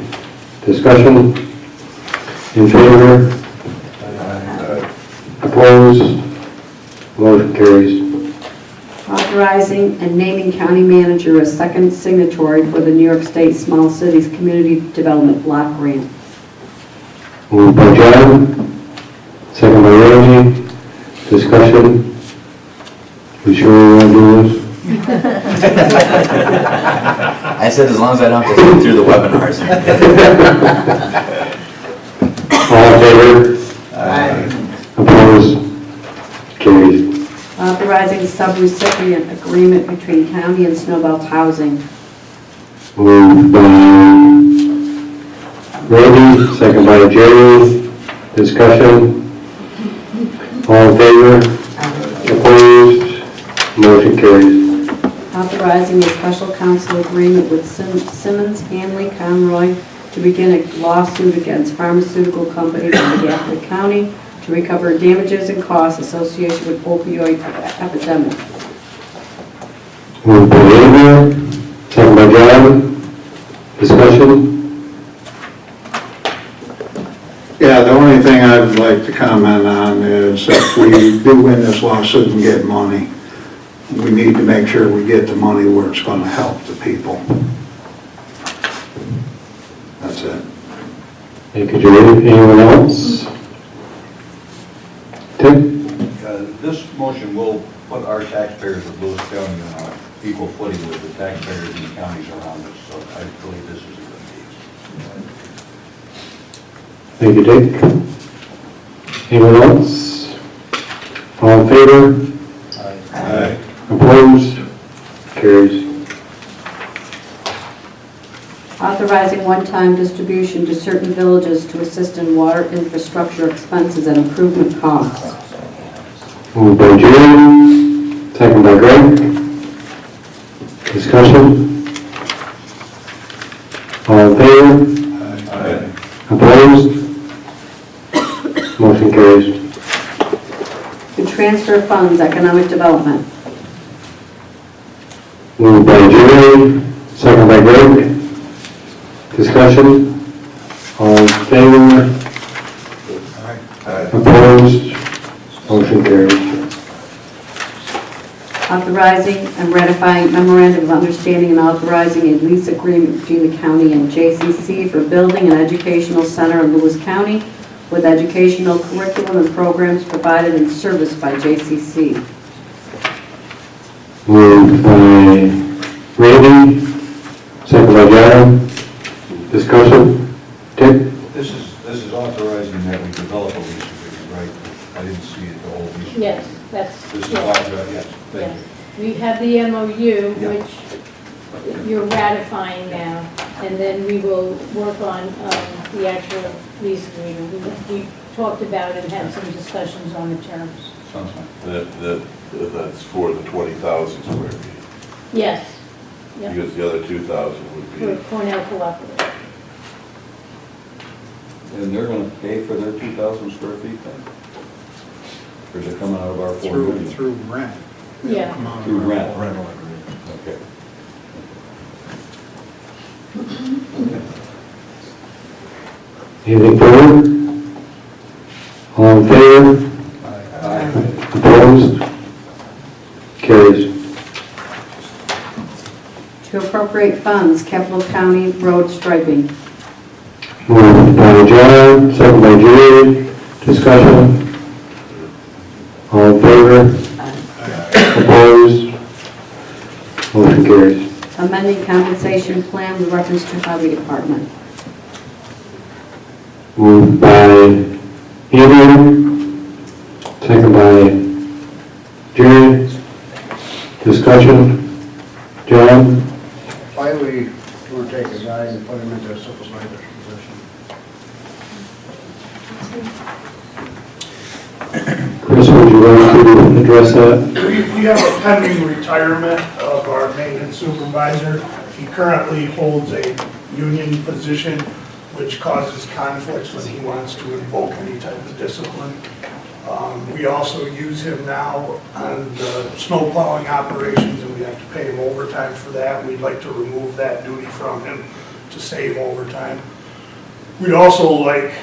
Discussion. In favor? Opposed? Motion carries. Authorizing and naming county manager as second signatory for the New York State Small Cities Community Development Block Grant. Moved by John, second by Randy. Discussion. We sure we want to do this? I said as long as I don't have to sit through the webinars. All in favor? Opposed? Carries. Authorizing subrecipient agreement between county and Snowbelt Housing. Moved by Randy, second by Jerry. Discussion. All in favor? Opposed? Motion carries. Authorizing a special counsel agreement with Simmons, Hanley, Conroy to begin a lawsuit against pharmaceutical companies in Gaffney County to recover damages and costs associated with opioid epidemic. Moved by Andrea, second by John. Discussion. Yeah, the only thing I'd like to comment on is if we do win this lawsuit and get money, we need to make sure we get the money where it's going to help the people. That's it. Thank you, Jerry. Anyone else? Tim? This motion will put our taxpayers of Lewis County on equal footing with the taxpayers in the counties around us, so I believe this is a good deal. Thank you, Dick. Anyone else? All in favor? Aye. Opposed? Carries. Authorizing one-time distribution to certain villages to assist in water infrastructure expenses and improvement costs. Moved by Jerry, second by Greg. Discussion? All in favor? Aye. Opposed? Motion carries. To transfer funds, economic development. Moved by Jerry, second by Greg. Discussion? All in favor? Opposed? Motion carries. Authorizing and ratifying memorandum of understanding and authorizing a lease agreement between the county and JCC for building an educational center in Lewis County with educational curriculum and programs provided and serviced by JCC. Moved by Randy, second by John. Discussion? Dick? This is authorizing that we develop a lease agreement, right? I didn't see it, the whole lease. agreement. Yes, that's, This is yes, authorized, yes, thank yes. you. We have the MOU, Yeah. which you're ratifying now, and then we will work on the actual lease agreement. We talked about and had some discussions on the terms. Sounds fine. That's for the 20,000 square feet, Yes, yep, because the other 2,000 would for be, Cornell Cooperative. And they're gonna pay for their 2,000 square feet then? Or is it coming out of our 4 million? Through rent. Yeah, Through rent. Rental agreement. Okay. Anything further? All in favor? Aye. Opposed? Carries. To appropriate funds, Capital County road striping. Moved by John, second by Jerry. Discussion? All in favor? Opposed? Motion carries. Amending compensation plan with reference to highway department. Moved by Andrew, second by Jerry. Discussion? John? Why do we want to take a guy and put him into a supervisor's position? Chris, would you like to address that? We have a pending retirement of our maintenance supervisor. He currently holds a union position, which causes conflicts when he wants to invoke any type of discipline. We also use him now on the snow plowing operations, and we have to pay him overtime for that. We'd like to remove that duty from him to save overtime. We'd also like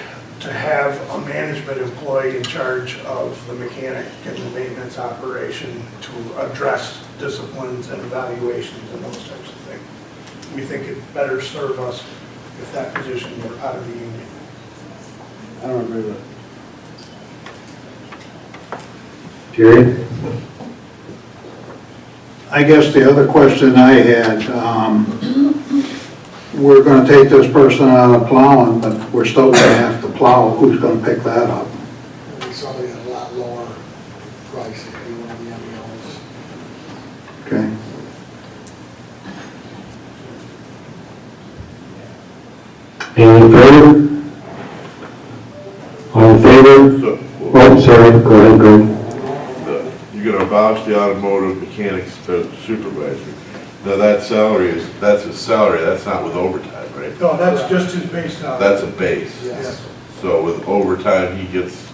to have a management employee in charge of the mechanic and the maintenance operation to address disciplines and evaluations and those types of things. We think it'd better serve us if that position were out of the union. I don't agree with it. Jerry? I guess the other question I had, we're gonna take this person out of plowing, but we're still gonna have to plow. Who's gonna pick that up? And somebody at a lot lower price if you want the MEOs. Okay? Anything further? All in favor? so, Oh, sorry, go ahead, Greg. you're gonna abolish the automotive mechanics supervisor. Now, that salary that's his salary, that's not with overtime, right? No, that's just his base salary. That's a base. Yes. So with overtime, he gets,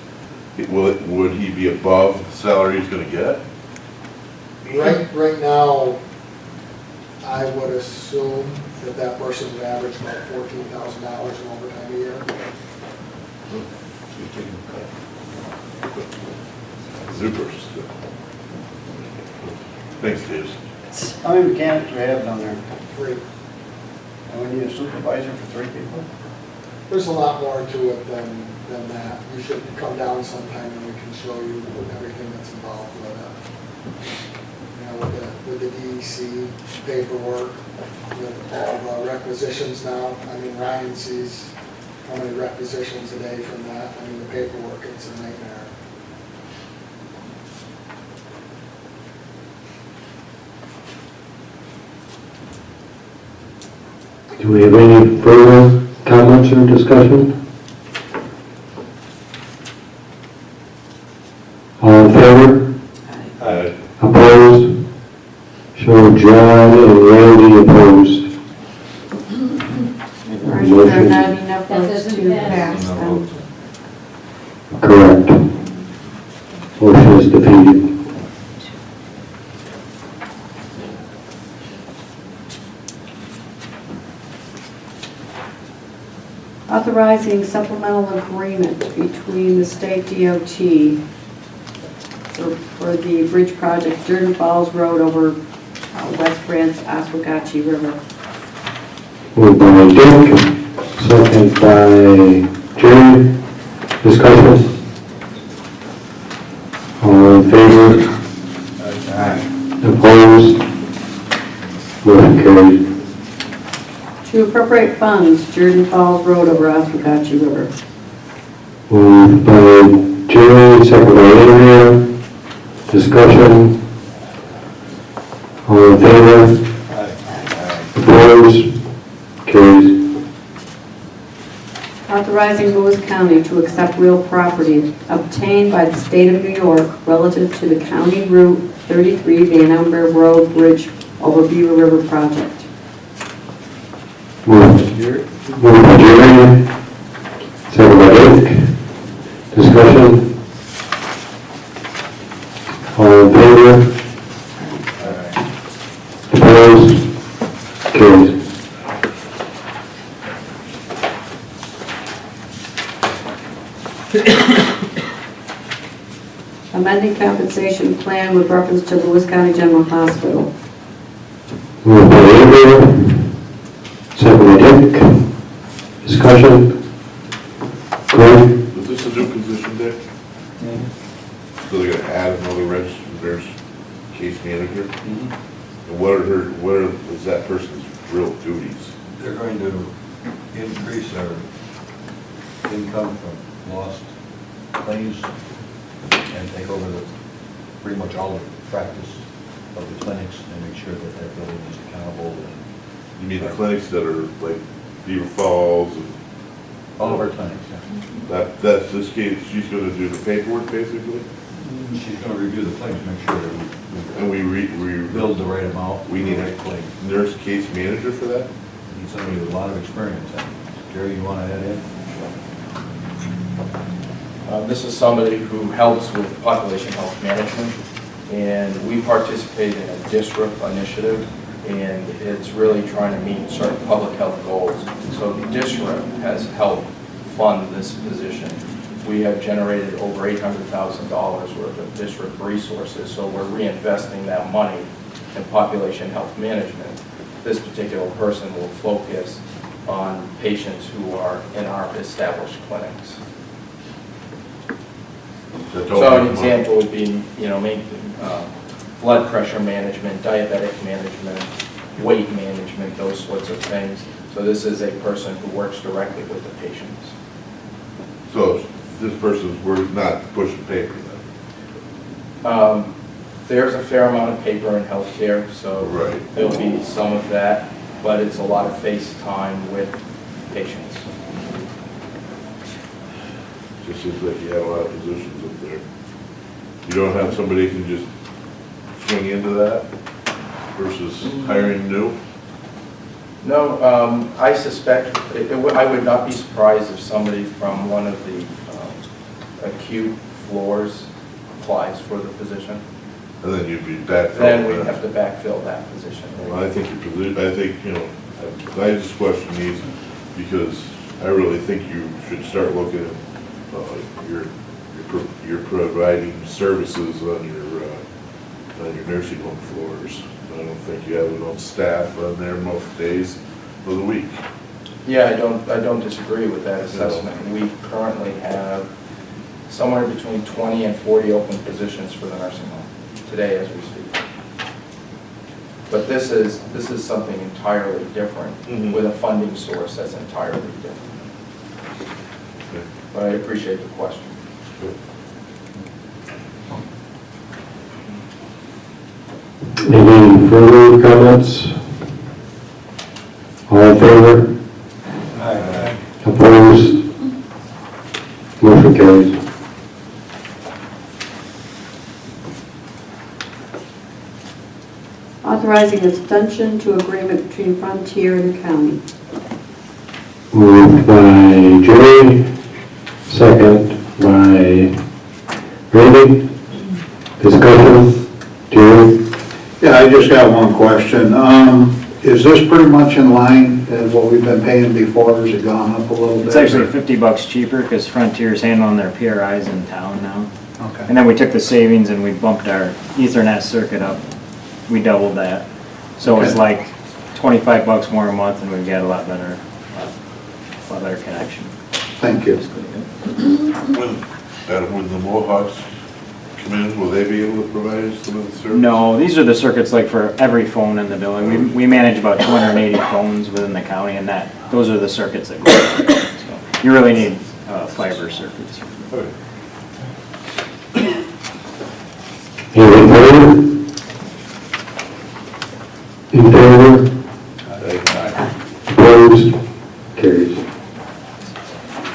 would he be above the salary he's gonna get? Right now, I would assume that that person would average about $14,000 in overtime a year. Super. Thanks, Dave. How many mechanics do we have down there? 3. And we need a supervisor for 3 people? There's a lot more to it than that. You should come down sometime and we can show you everything that's involved with it. You know, with the DEC paperwork, with all the requisitions now. I mean, Ryan sees how many requisitions a day from that. I mean, the paperwork, it's a nightmare. Do we have any further comments or discussion? All in favor? Aye. Opposed? Show John and Randy opposed. Are there not enough That votes doesn't to pass. pass them? Correct. Motion is defeated. Authorizing supplemental agreement between the state DOT for the bridge project, Jordan Falls Road over West Branch, Oswegatchie River. Moved by Dick, second by Jerry. Discussion? All in favor? Opposed? Motion carried. To appropriate funds, Jordan Falls Road over Oswegatchie River. Moved by Jerry, second by Andrea. Discussion? All in favor? Opposed? Carries. Authorizing Lewis County to accept real property obtained by the state of New York relative to the County Route 33 Van Amber Road Bridge over Beaver River project. Moved by Jerry, second by Dick. Discussion? All in favor? Opposed? Carries. Amending compensation plan with reference to Lewis County General Hospital. Moved by Andrea, second by Dick. Discussion? Greg? Is this a new position, Dick? So they're gonna add another registered nurse case manager? And what is that person's real duties? They're going to increase our income from lost claims and take over pretty much all the practice of the clinics and make sure that that building is accountable. And You mean the clinics that are like Beaver Falls and? all of our clinics, yeah. That's this case, she's gonna do the paperwork basically? She's going to review the claims, make sure that And we build the right amount. We need the a right claim. nurse case manager for that? Need somebody with a lot of experience. Jerry, you want to add in? This is somebody who helps with population health management, and we participate in a DISRIP initiative, and it's really trying to meet certain public health goals. So DISRIP has helped fund this position. We have generated over $800,000 worth of DISRIP resources, so we're reinvesting that money in population health management. This particular person will focus on patients who are in our established clinics. So an example would be, blood pressure management, diabetic management, weight management, those sorts of things. So this is a person who works directly with the patients. So this person's, we're not pushing paper then? There's a fair amount of paper in healthcare, so Right. there'll be some of that, but it's a lot of face time with patients. Just seems like you have a lot of positions up there. You don't have somebody who can just swing into that versus hiring new? No, I suspect, I would not be surprised if somebody from one of the acute floors applies for the position. And then you'd be backfilling Then we'd that. have to backfill that position. Well, I think I just question these because I really think you should start looking at, you're providing services on your nursing home floors. I don't think you have enough staff on there most days of the week. Yeah, I don't disagree with that assessment. We currently have somewhere between 20 and 40 open positions for the nursing home today as we speak. But this is something entirely different with a funding source that's entirely different. But I appreciate the question. Any further comments? All in favor? Aye. Opposed? Motion carries. Authorizing extension to agreement between Frontier and the county. Moved by Jerry, second by Randy. Discussion, Jerry? Yeah, I just got one question. Is this pretty much in line as what we've been paying before? Has it gone up a little bit? It's actually $50 cheaper because Frontier's handling their PRIs in town now. Okay. And then we took the savings and we bumped our Ethernet circuit up. We doubled that. So it's Okay. like $25 more a month and we've got a lot better connection. Thank you. When the Mohawks come in, will they be able to provide us some of the service? No, these are the circuits like for every phone in the building. We manage about 280 phones within the county and those are the circuits that go with it. So you really need fiber circuits. Okay. Any further? In favor? Opposed? Carries.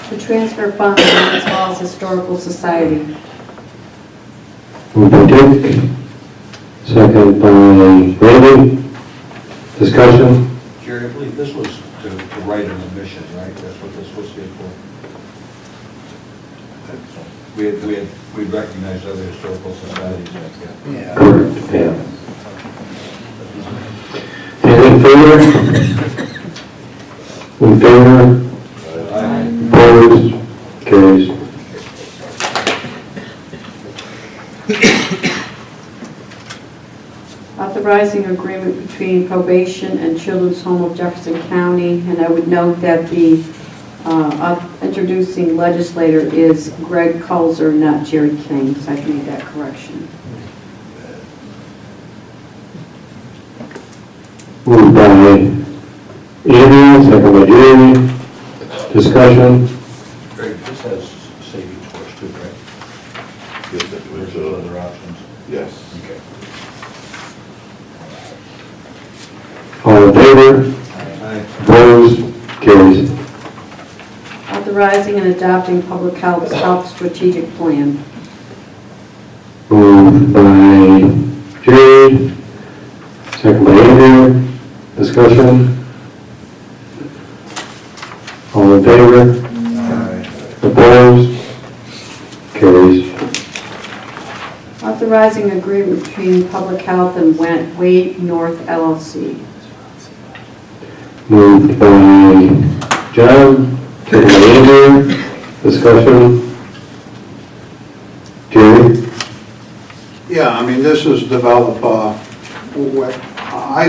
To transfer funds from as well as Historical Society. Moved by Dick, second by Randy. Discussion? Jerry, I believe this was to write an admission, right? That's what this was here for. We recognized other historical societies. Yeah. Correct, yeah. Anything further? In favor? Opposed? Carries. Authorizing agreement between probation and Children's Home of Jefferson County, and I would note that the introducing legislator is Greg Kulzer, not Jerry King, so I can make that correction. Moved by Andrew, second by Jerry. Discussion? Greg, this has savings for us too, right? Yes, that Versus was, other options? yes. Okay. All in favor? Aye. Opposed? Carries. Authorizing and adopting Public Health's Health Strategic Plan. Moved by Jerry, second by Andrew. Discussion? All in favor? Opposed? Carries. Authorizing agreement between Public Health and Wade North LLC. Moved by John, second by Andrew. Discussion? Jerry? Yeah, I mean, this is developed, I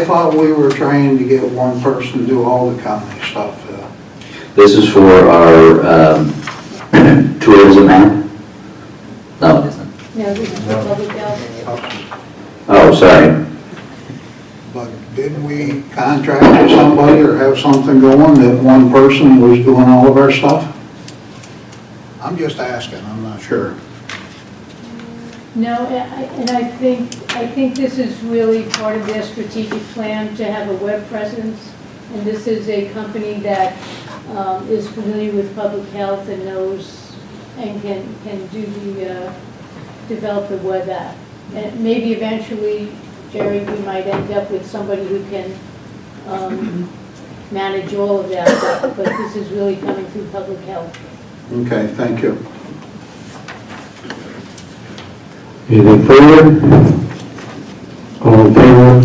thought we were trying to get one person to do all the county stuff. This is for our tourism map? No, it isn't. No, this is for public health. Oh, sorry. But didn't we contract with somebody or have something going that one person was doing all of our stuff? I'm just asking, I'm not sure. No, and I think this is really part of their strategic plan to have a web presence. And this is a company that is familiar with public health and knows and can do develop the web app. And maybe eventually, Jerry, we might end up with somebody who can manage all of that, but this is really coming through public health. Okay, thank you. Anything further? All in favor?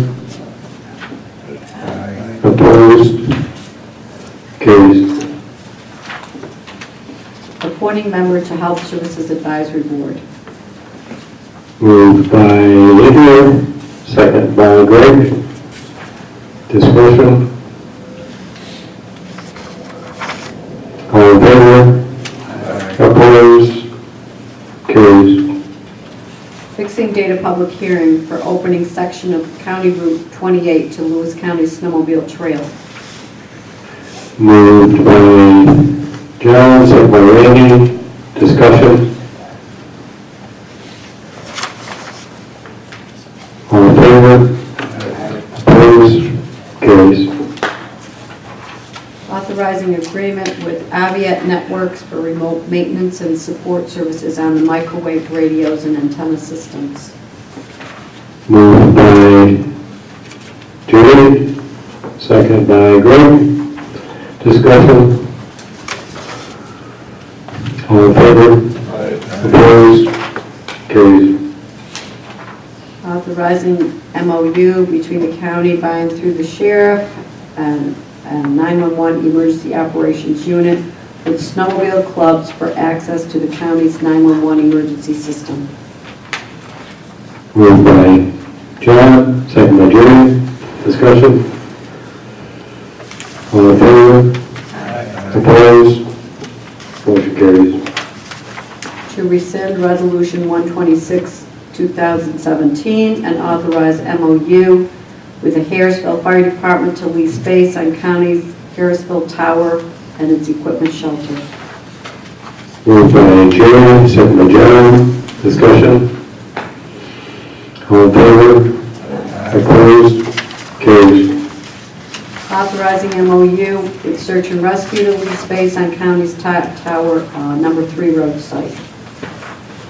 Opposed? Carries. Appointing member to Health Services Advisory Board. Moved by Andrew, second by Greg. Discussion? All in favor? Opposed? Fixing date of public hearing for opening section of County Route 28 to Lewis County Snowmobile Trail. Moved by John, second by Randy. Discussion. All in favor? Opposed? Carries. Authorizing agreement with Aviat Networks for remote maintenance and support services on the microwave radios and antenna systems. Moved by Judy, second by Greg. Discussion. All in favor? Opposed? Carries. Authorizing MOU between the county by and through the sheriff and 911 Emergency Operations Unit with snowmobile clubs for access to the county's 911 emergency system. Moved by John, second by Judy. Discussion. All in favor? Opposed? Motion carries. To rescind Resolution 126, 2017, and authorize MOU with the Harrisville Fire Department to lease space on county's Harrisville Tower and its equipment shelter. Moved by Jerry, second by John. Discussion. All in favor? Opposed? Carries. Authorizing MOU with Search and Rescue to lease space on county's tower, number 3 road site.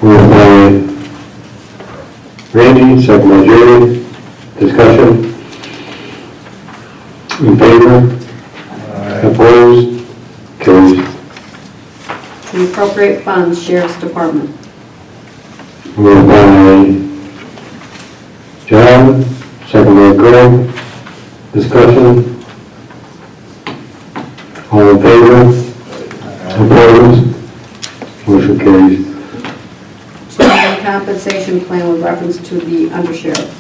Moved by Randy, second by Jerry. Discussion. In favor? Opposed? Carries. To appropriate funds, Sheriff's Department. Moved by John, second by Greg. Discussion. All in favor? Opposed? Motion carries. To amend compensation plan with reference to the undersheriff.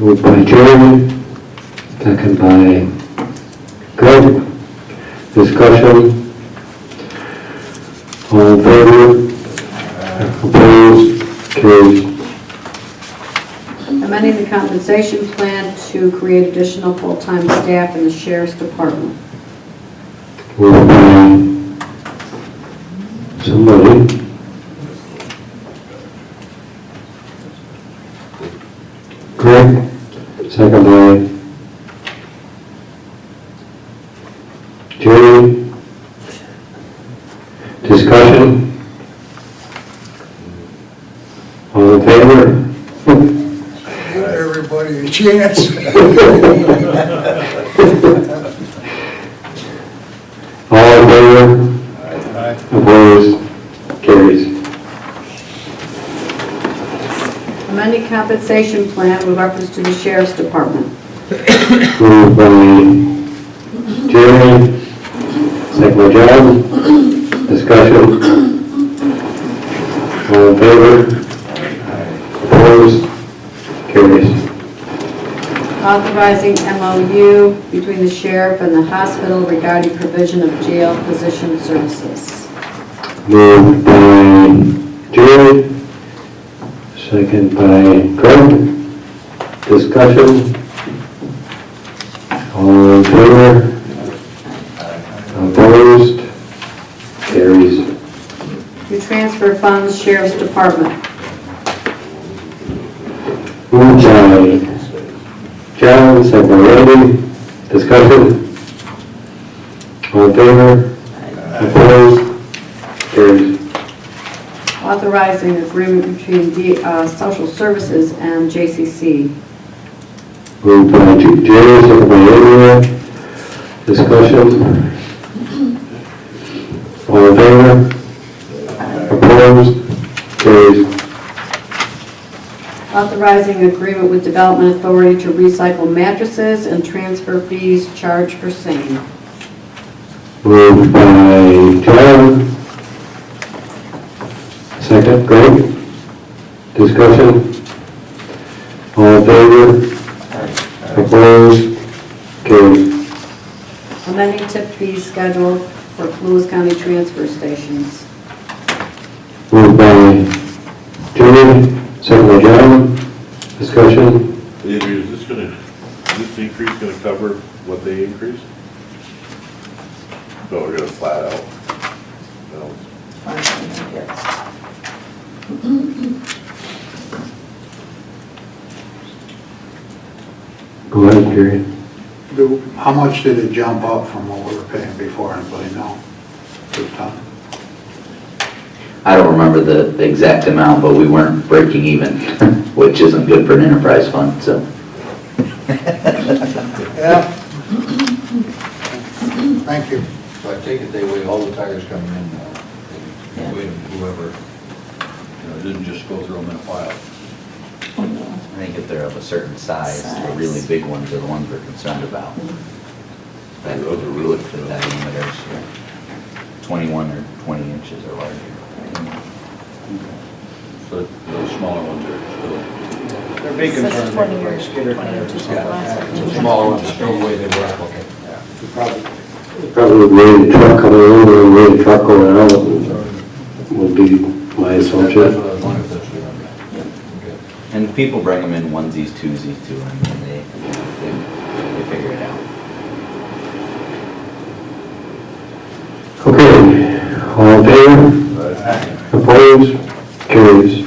Moved by Jeremy, second by Greg. Discussion. All in favor? Opposed? Carries. Amending the compensation plan to create additional full-time staff in the Sheriff's Department. Moved by somebody. Greg, second by Jerry. Discussion. All in favor? Give everybody a chance. All in favor? Opposed? Carries. Amending compensation plan with reference to the Sheriff's Department. Moved by Jeremy, second by John. Discussion. All in favor? Opposed? Carries. Authorizing MOU between the sheriff and the hospital regarding provision of jail physician services. Moved by Jerry, second by Greg. Discussion. All in favor? Opposed? Carries. To transfer funds, Sheriff's Department. Moved by John, second by Randy. Discussion. All in favor? Opposed? Carries. Authorizing agreement between Social Services and JCC. Moved by Jerry, second by Andrea. Discussion. All in favor? Opposed? Carries. Authorizing agreement with Development Authority to recycle mattresses and transfer fees charged for same. Moved by John. Second, Greg. Discussion. All in favor? Opposed? Carries. Amending tip fee schedule for Lewis County transfer stations. Moved by Judy, Second by John. Discussion. Andrew, is this increase gonna cover what they increased? No, we're gonna flat out. No. Go ahead, Jerry. How much did it jump up from what we were paying before, anybody know? This time? I don't remember the exact amount, but we weren't breaking even, which isn't good for an enterprise fund, so. Yeah. Thank you. So I take it they weigh all the tires coming in now. They weigh them, whoever, it didn't just go through them in a pile. I think if they're of a certain size, the really big ones are the ones we're concerned about. That we look for the diameters, 21 or 20 inches or larger. So the smaller ones are still, They're big Says concerns, 20 like or skidder 20 tires. inches Yeah. or less. the smaller ones are still the way they were. Okay. Probably weigh the truck coming in and weigh the truck going out would be my That's assumption. what I was wondering if that's what okay. And people bring them in onesies, twosies too, and they figure it out. Okay, all in favor? Opposed? Carries.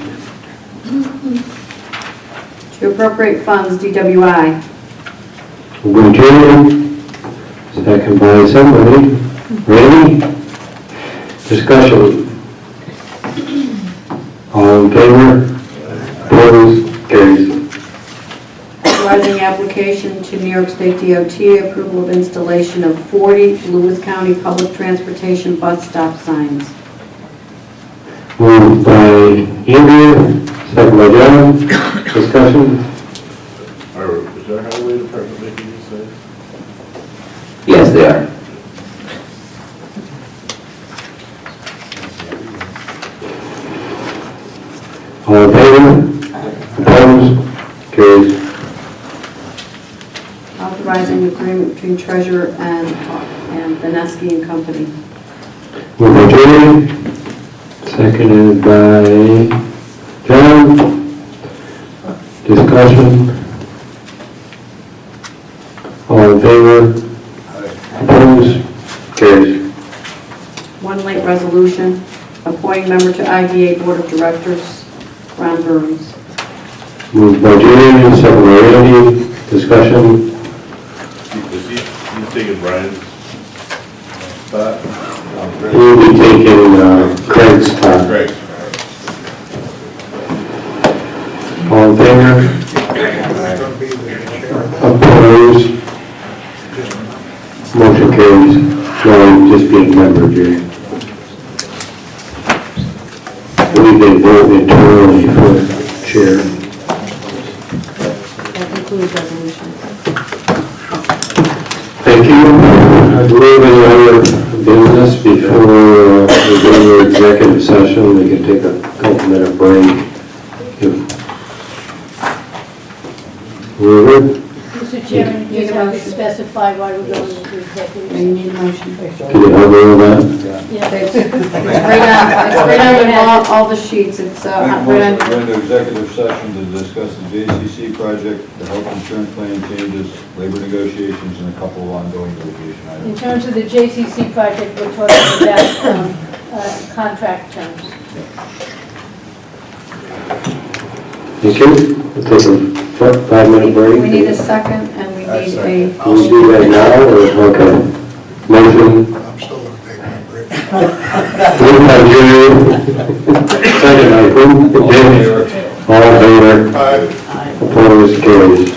To appropriate funds, DWI. Moved by Jerry, second by somebody. Randy? Discussion. All in favor? Opposed? Carries. Authorizing application to New York State DOT, approval of installation of 40 Lewis County public transportation bus stop signs. Moved by Andrea, second by John. Discussion. Is our highway department making these things? Yes, they are. All in favor? Opposed? Carries. Authorizing agreement between treasurer and Beneski and Company. Moved by Jerry, seconded by John. Discussion. All in favor? Opposed? Carries. One late resolution, appointing member to IDA Board of Directors, Ron Burns. Moved by Jerry, seconded by Randy. Discussion. He's taking Brian's spot? He will be taking Craig's spot. Craig. All in favor? Opposed? Motion carries. No, just being member, Jerry. I believe they vote internally for chair. That concludes resolutions. Thank you. I believe any other business before we go to executive session, we can take a couple-minute break. We're good? Mr. Chairman, you just have to specify why we're going into executive. You need a motion. Can you help me with that? Yeah. It's right on all the sheets, it's Make a right motion on. to go into executive session to discuss the JCC project, the health insurance plan changes, labor negotiations, and a couple of ongoing litigation In items. terms of the JCC project, we're talking about contract terms. Thank you. We'll take a 5-minute break. We need a second and we need a. Can we do that now, or, okay. Motion. I'm still gonna take my break. Moved by Jerry. Second by Jamie. All in favor? Opposed, carries.